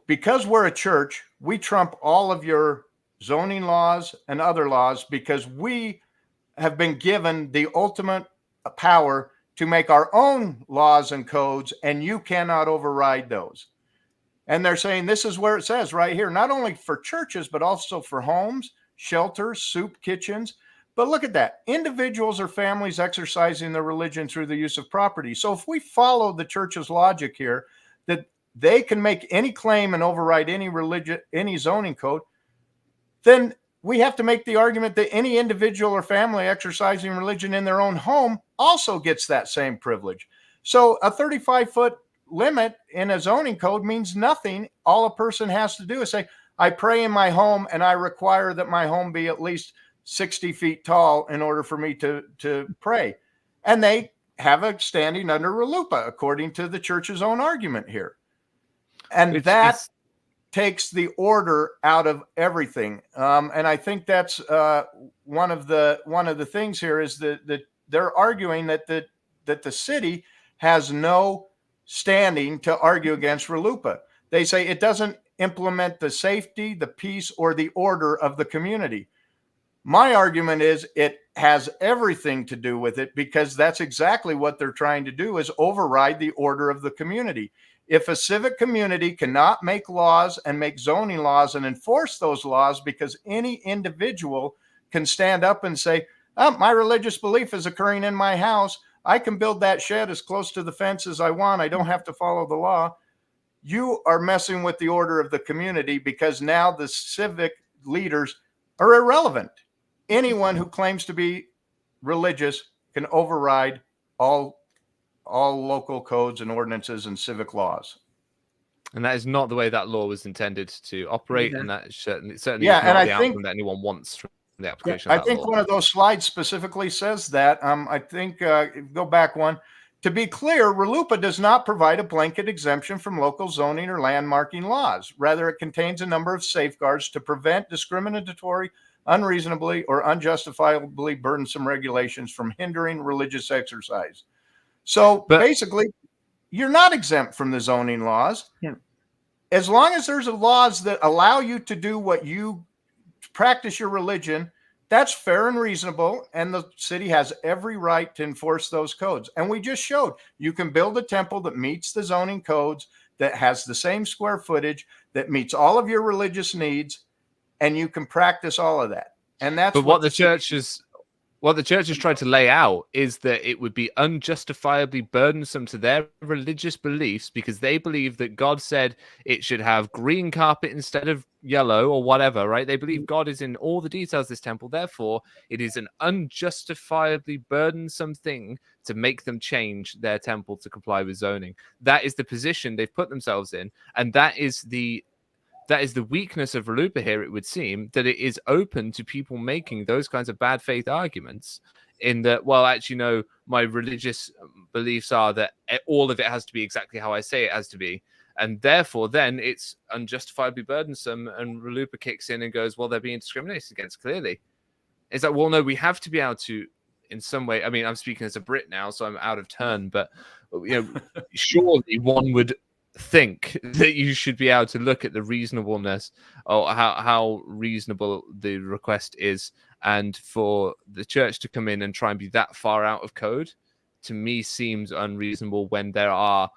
because we're a church, we trump all of your zoning laws and other laws because we have been given the ultimate power to make our own laws and codes, and you cannot override those. And they're saying this is where it says right here, not only for churches, but also for homes, shelters, soup kitchens. But look at that. Individuals or families exercising their religion through the use of property. So if we follow the church's logic here, that they can make any claim and override any religion, any zoning code, then we have to make the argument that any individual or family exercising religion in their own home also gets that same privilege. So a 35-foot limit in a zoning code means nothing. All a person has to do is say, I pray in my home and I require that my home be at least 60 feet tall in order for me to pray. And they have a standing under RLUIPA, according to the church's own argument here. And that takes the order out of everything. And I think that's one of the things here is that they're arguing that the city has no standing to argue against RLUIPA. They say it doesn't implement the safety, the peace, or the order of the community. My argument is it has everything to do with it, because that's exactly what they're trying to do, is override the order of the community. If a civic community cannot make laws and make zoning laws and enforce those laws because any individual can stand up and say, oh, my religious belief is occurring in my house, I can build that shed as close to the fence as I want, I don't have to follow the law. You are messing with the order of the community, because now the civic leaders are irrelevant. Anyone who claims to be religious can override all local codes and ordinances and civic laws. And that is not the way that law was intended to operate. And that certainly is not and the I outcome think that anyone wants from the application. I think one of those slides specifically says that. I think go back one. To be clear, RLUIPA does not provide a blanket exemption from local zoning or landmarking laws. Rather, it contains a number of safeguards to prevent discriminatory, unreasonably, or unjustifiably burdensome regulations from hindering religious exercise. So basically, you're not exempt from the zoning laws. Yeah. As long as there's laws that allow you to do what you practice your religion, that's fair and reasonable, and the city has every right to enforce those codes. And we just showed you can build a temple that meets the zoning codes, that has the same square footage, that meets all of your religious needs, and you can practice all of that. And that's what the church has tried to lay out is that it would be unjustifiably burdensome to their religious beliefs, because they believe that God said it should have green carpet instead of yellow or whatever, right? They believe God is in all the details of this temple. Therefore, it is an unjustifiably burdensome thing to make them change their temple to comply with zoning. That is the position they've put themselves in. And that is the weakness of RLUIPA here, it would seem, that it is open to people making those kinds of bad faith arguments in that, well, actually, no, my religious beliefs are that all of it has to be exactly how I say it has to be. And therefore, then it's unjustifiably burdensome. And RLUIPA kicks in and goes, well, they're being discriminated against, clearly. It's like, well, no, we have to be able to, in some way, I mean, I'm speaking as a Brit now, so I'm out of turn, but, surely one would think that you should be able to look at the reasonableness or how reasonable the request is, and for the church to come in and try and be that far out of code, to me, seems unreasonable when there are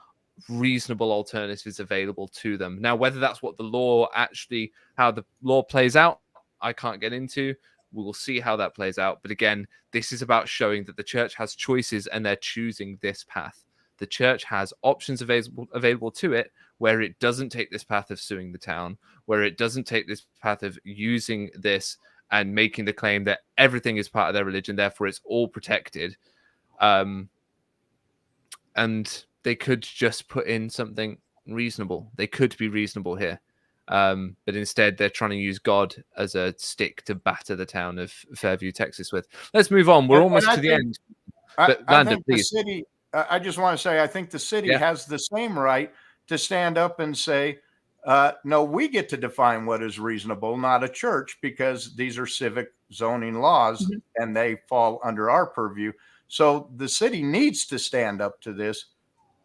reasonable alternatives available to them. Now, whether that's what the law actually, how the law plays out, I can't get into. We will see how that plays out. But again, this is about showing that the church has choices and they're choosing this path. The church has options available to it, where it doesn't take this path of suing the town, where it doesn't take this path of using this and making the claim that everything is part of their religion, therefore it's all protected. And they could just put in something reasonable. They could be reasonable here. But instead, they're trying to use God as a stick to batter the town of Fairview, Texas with. Let's move on. We're almost to the end. But Landon, please. I just want to say, I think the city has the same right to stand up and say, no, we get to define what is reasonable, not a church, because these are civic zoning laws and they fall under our purview. So the city needs to stand up to this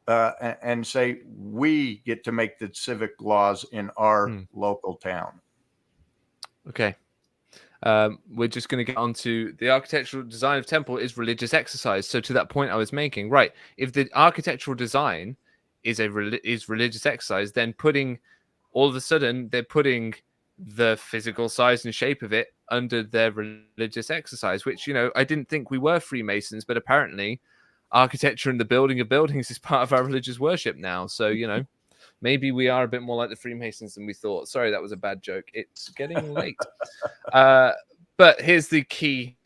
and say, we get to make the civic laws in our local town. Okay. We're just going to get on to the architectural design of temple is religious exercise. So to that point I was making, right, if the architectural design is religious exercise, then putting all of a sudden they're putting the physical size and shape of it under their religious exercise, which, I didn't think we were Freemasons, but apparently architecture and the building of buildings is part of our religious worship now. So, maybe we are a bit more like the Freemasons than we thought. Sorry, that was a bad joke. It's getting late. But here's the key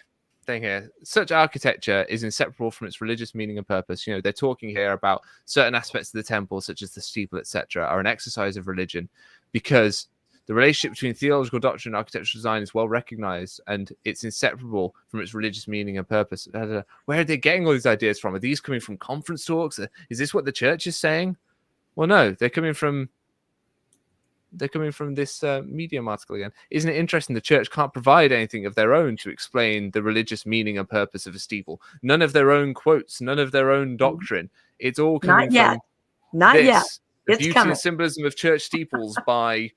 thing here. Such architecture is inseparable from its religious meaning and purpose. They're talking here about certain aspects of the temple, such as the steeple, etc., are an exercise of religion, because the relationship between theological doctrine and architectural design is well recognized, and it's inseparable from its religious meaning and purpose. Where are they getting all these ideas from? Are these coming from conference talks? Is this what the church is saying? Well, no, they're coming from this Medium article again. Isn't it interesting? The church can't provide anything of their own to explain the religious meaning and purpose of a steeple. None of their own quotes, none of their own doctrine. It's all coming from Not yet. The It's beauty coming. and symbolism of church steeples by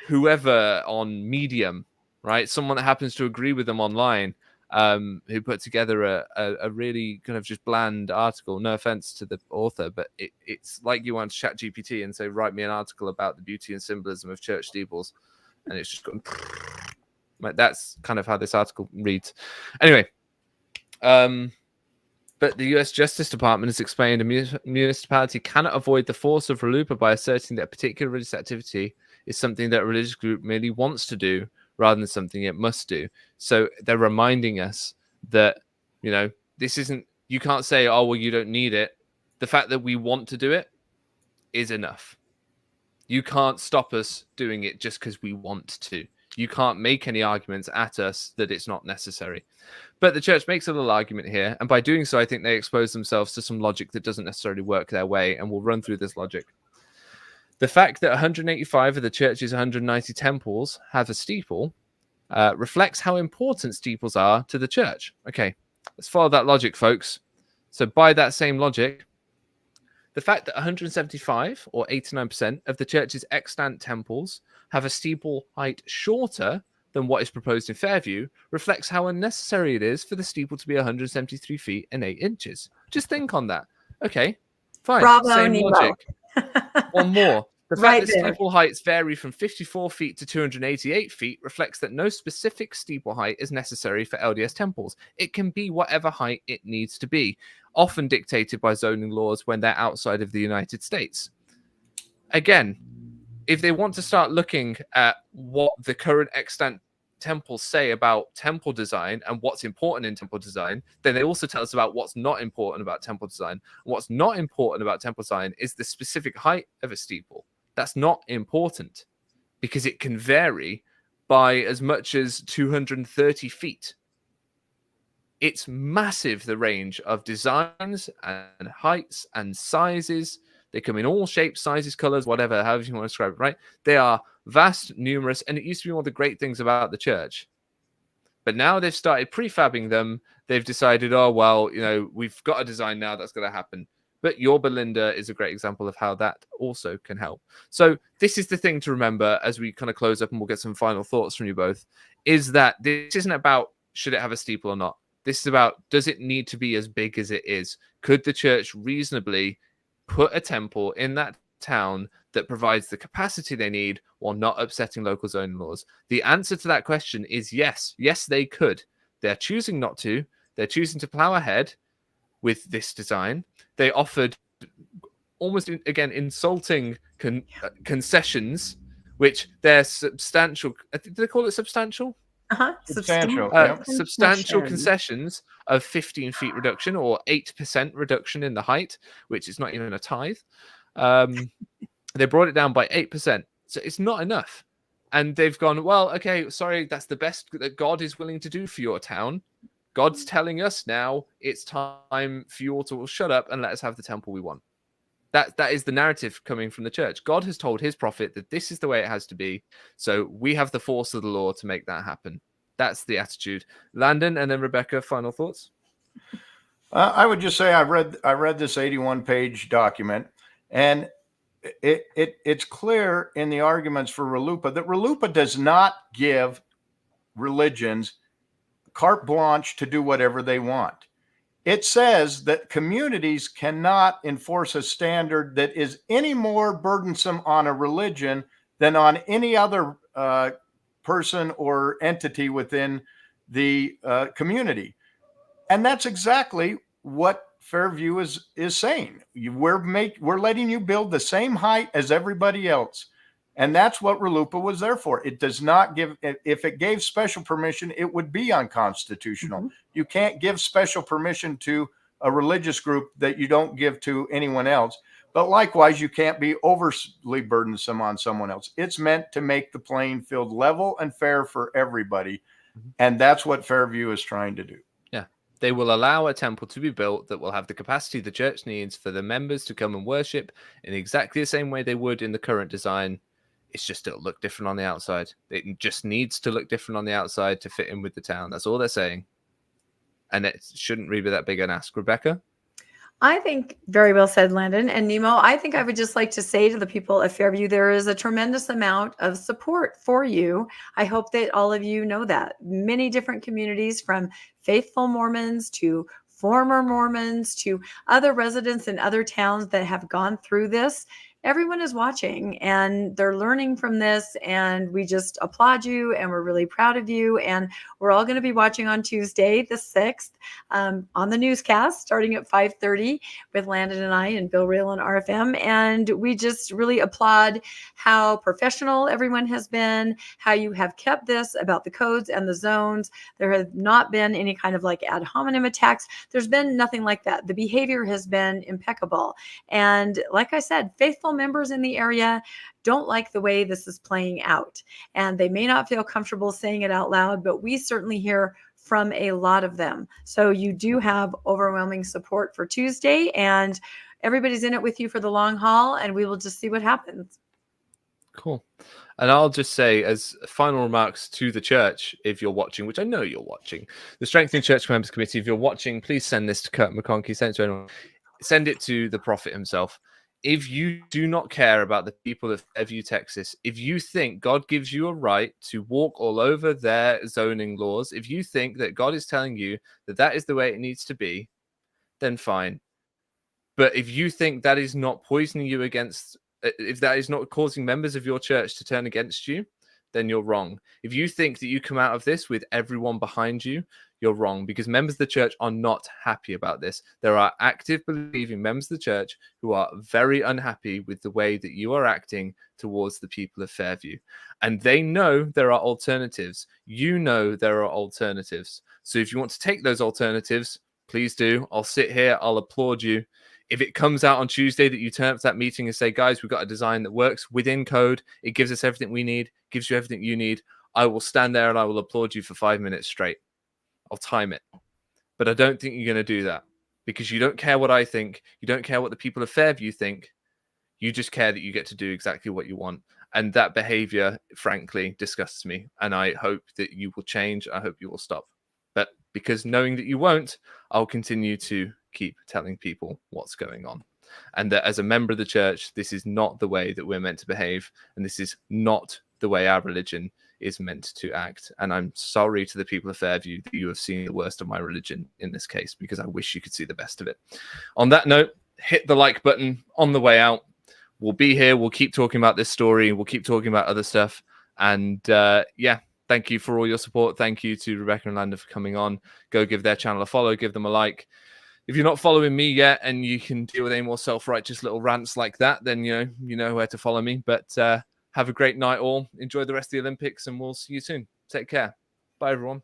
whoever on Medium, right? Someone that happens to agree with them online, who put together a really kind of just bland article. No offense to the author, but it's like you want to chat GPT and say, write me an article about the beauty and symbolism of church steeples, and it's just gone. Like, that's kind of how this article reads. Anyway, but the U.S. Justice Department has explained a municipality cannot avoid the force of RLUIPA by asserting that a particular religious activity is something that a religious group merely wants to do rather than something it must do. So they're reminding us that, this isn't, you can't say, oh, well, you don't need it. The fact that we want to do it is enough. You can't stop us doing it just because we want to. You can't make any arguments at us that it's not necessary. But the church makes a little argument here, and by doing so, I think they expose themselves to some logic that doesn't necessarily work their way, and we'll run through this logic. The fact that 185 of the church's 190 temples have a steeple reflects how important steeples are to the church. Okay, let's follow that logic, folks. So by that same logic, the fact that 175 or 89% of the church's extant temples have a steeple height shorter than what is proposed in Fairview reflects how unnecessary it is for the steeple to be 173 feet and 8 inches. Just think on that. Okay, fine. Bravo, same Nemo. logic. One more. The fact Right that there. steeple heights vary from 54 feet to 288 feet reflects that no specific steeple height is necessary for LDS temples. It can be whatever height it needs to be, often dictated by zoning laws when they're outside of the United States. Again, if they want to start looking at what the current extant temples say about temple design and what's important in temple design, then they also tell us about what's not important about temple design. What's not important about temple design is the specific height of a steeple. That's not important because it can vary by as much as 230 feet. It's massive, the range of designs and heights and sizes. They come in all shapes, sizes, colors, whatever, however you want to describe it, right? They are vast, numerous, and it used to be one of the great things about the church. But now they've started prefabbing them. They've decided, oh, well, we've got a design now that's going to happen. But Yorba Linda is a great example of how that also can help. So this is the thing to remember as we kind of close up, and we'll get some final thoughts from you both, is that this isn't about should it have a steeple or not. This is about, does it need to be as big as it is? Could the church reasonably put a temple in that town that provides the capacity they need while not upsetting local zoning laws? The answer to that question is yes. Yes, they could. They're choosing not to. They're choosing to plow ahead with this design. They offered almost, again, insulting concessions, which they're substantial. Did they call it substantial? Substantial. Substantial concessions of 15 feet reduction or 8% reduction in the height, which is not even a tithe. They brought it down by 8%. So it's not enough. And they've gone, well, okay, sorry, that's the best that God is willing to do for your town. God's telling us now it's time for you all to shut up and let us have the temple we want. That is the narrative coming from the church. God has told his prophet that this is the way it has to be. So we have the force of the law to make that happen. That's the attitude. Landon and then Rebecca, final thoughts? I would just say I read this 81-page document, and it's clear in the arguments for RLUIPA that RLUIPA does not give religions carte blanche to do whatever they want. It says that communities cannot enforce a standard that is any more burdensome on a religion than on any other person or entity within the community. And that's exactly what Fairview is saying. We're letting you build the same height as everybody else. And that's what RLUIPA was there for. It does not give, if it gave special permission, it would be unconstitutional. Mm-hmm. You can't give special permission to a religious group that you don't give to anyone else. But likewise, you can't be overly burdensome on someone else. It's meant to make the playing field level and fair for everybody. Mm-hmm. And that's what Fairview is trying to do. Yeah. They will allow a temple to be built that will have the capacity the church needs for the members to come and worship in exactly the same way they would in the current design. It's just it'll look different on the outside. It just needs to look different on the outside to fit in with the town. That's all they're saying. And it shouldn't really be that big an ask. Rebecca? I think very well said, Landon. And Nemo, I think I would just like to say to the people of Fairview, there is a tremendous amount of support for you. I hope that all of you know that. Many different communities, from faithful Mormons to former Mormons to other residents in other towns that have gone through this. Everyone is watching and they're learning from this, and we just applaud you and we're really proud of you. And we're all going to be watching on Tuesday, the 6th, on the newscast starting at 5:30 with Landon and I and Bill Rail and RFM. And we just really applaud how professional everyone has been, how you have kept this about the codes and the zones. There have not been any kind of like ad hominem attacks. There's been nothing like that. The behavior has been impeccable. And like I said, faithful members in the area don't like the way this is playing out, and they may not feel comfortable saying it out loud, but we certainly hear from a lot of them. So you do have overwhelming support for Tuesday, and everybody's in it with you for the long haul, and we will just see what happens. Cool. And I'll just say, as final remarks to the church, if you're watching, which I know you're watching, the Strengthening Church Members Committee, if you're watching, please send this to Kurt McConkie, send it to anyone, send it to the prophet himself. If you do not care about the people of Fairview, Texas, if you think God gives you a right to walk all over their zoning laws, if you think that God is telling you that that is the way it needs to be, then fine. But if you think that is not poisoning you against, if that is not causing members of your church to turn against you, then you're wrong. If you think that you come out of this with everyone behind you, you're wrong, because members of the church are not happy about this. There are active believing members of the church who are very unhappy with the way that you are acting towards the people of Fairview. And they know there are alternatives. You know there are alternatives. So if you want to take those alternatives, please do. I'll sit here. I'll applaud you. If it comes out on Tuesday that you turn up to that meeting and say, guys, we've got a design that works within code, it gives us everything we need, gives you everything you need, I will stand there and I will applaud you for 5 minutes straight. I'll time it. But I don't think you're going to do that, because you don't care what I think. You don't care what the people of Fairview think. You just care that you get to do exactly what you want. And that behavior, frankly, disgusts me. And I hope that you will change. I hope you will stop. But because knowing that you won't, I'll continue to keep telling people what's going on. And that as a member of the church, this is not the way that we're meant to behave. And this is not the way our religion is meant to act. And I'm sorry to the people of Fairview that you have seen the worst of my religion in this case, because I wish you could see the best of it. On that note, hit the like button on the way out. We'll be here. We'll keep talking about this story. We'll keep talking about other stuff. And yeah, thank you for all your support. Thank you to Rebecca and Landon for coming on. Go give their channel a follow. Give them a like. If you're not following me yet and you can deal with any more self-righteous little rants like that, then you know where to follow me. But have a great night all. Enjoy the rest of the Olympics, and we'll see you soon. Take care. Bye, everyone.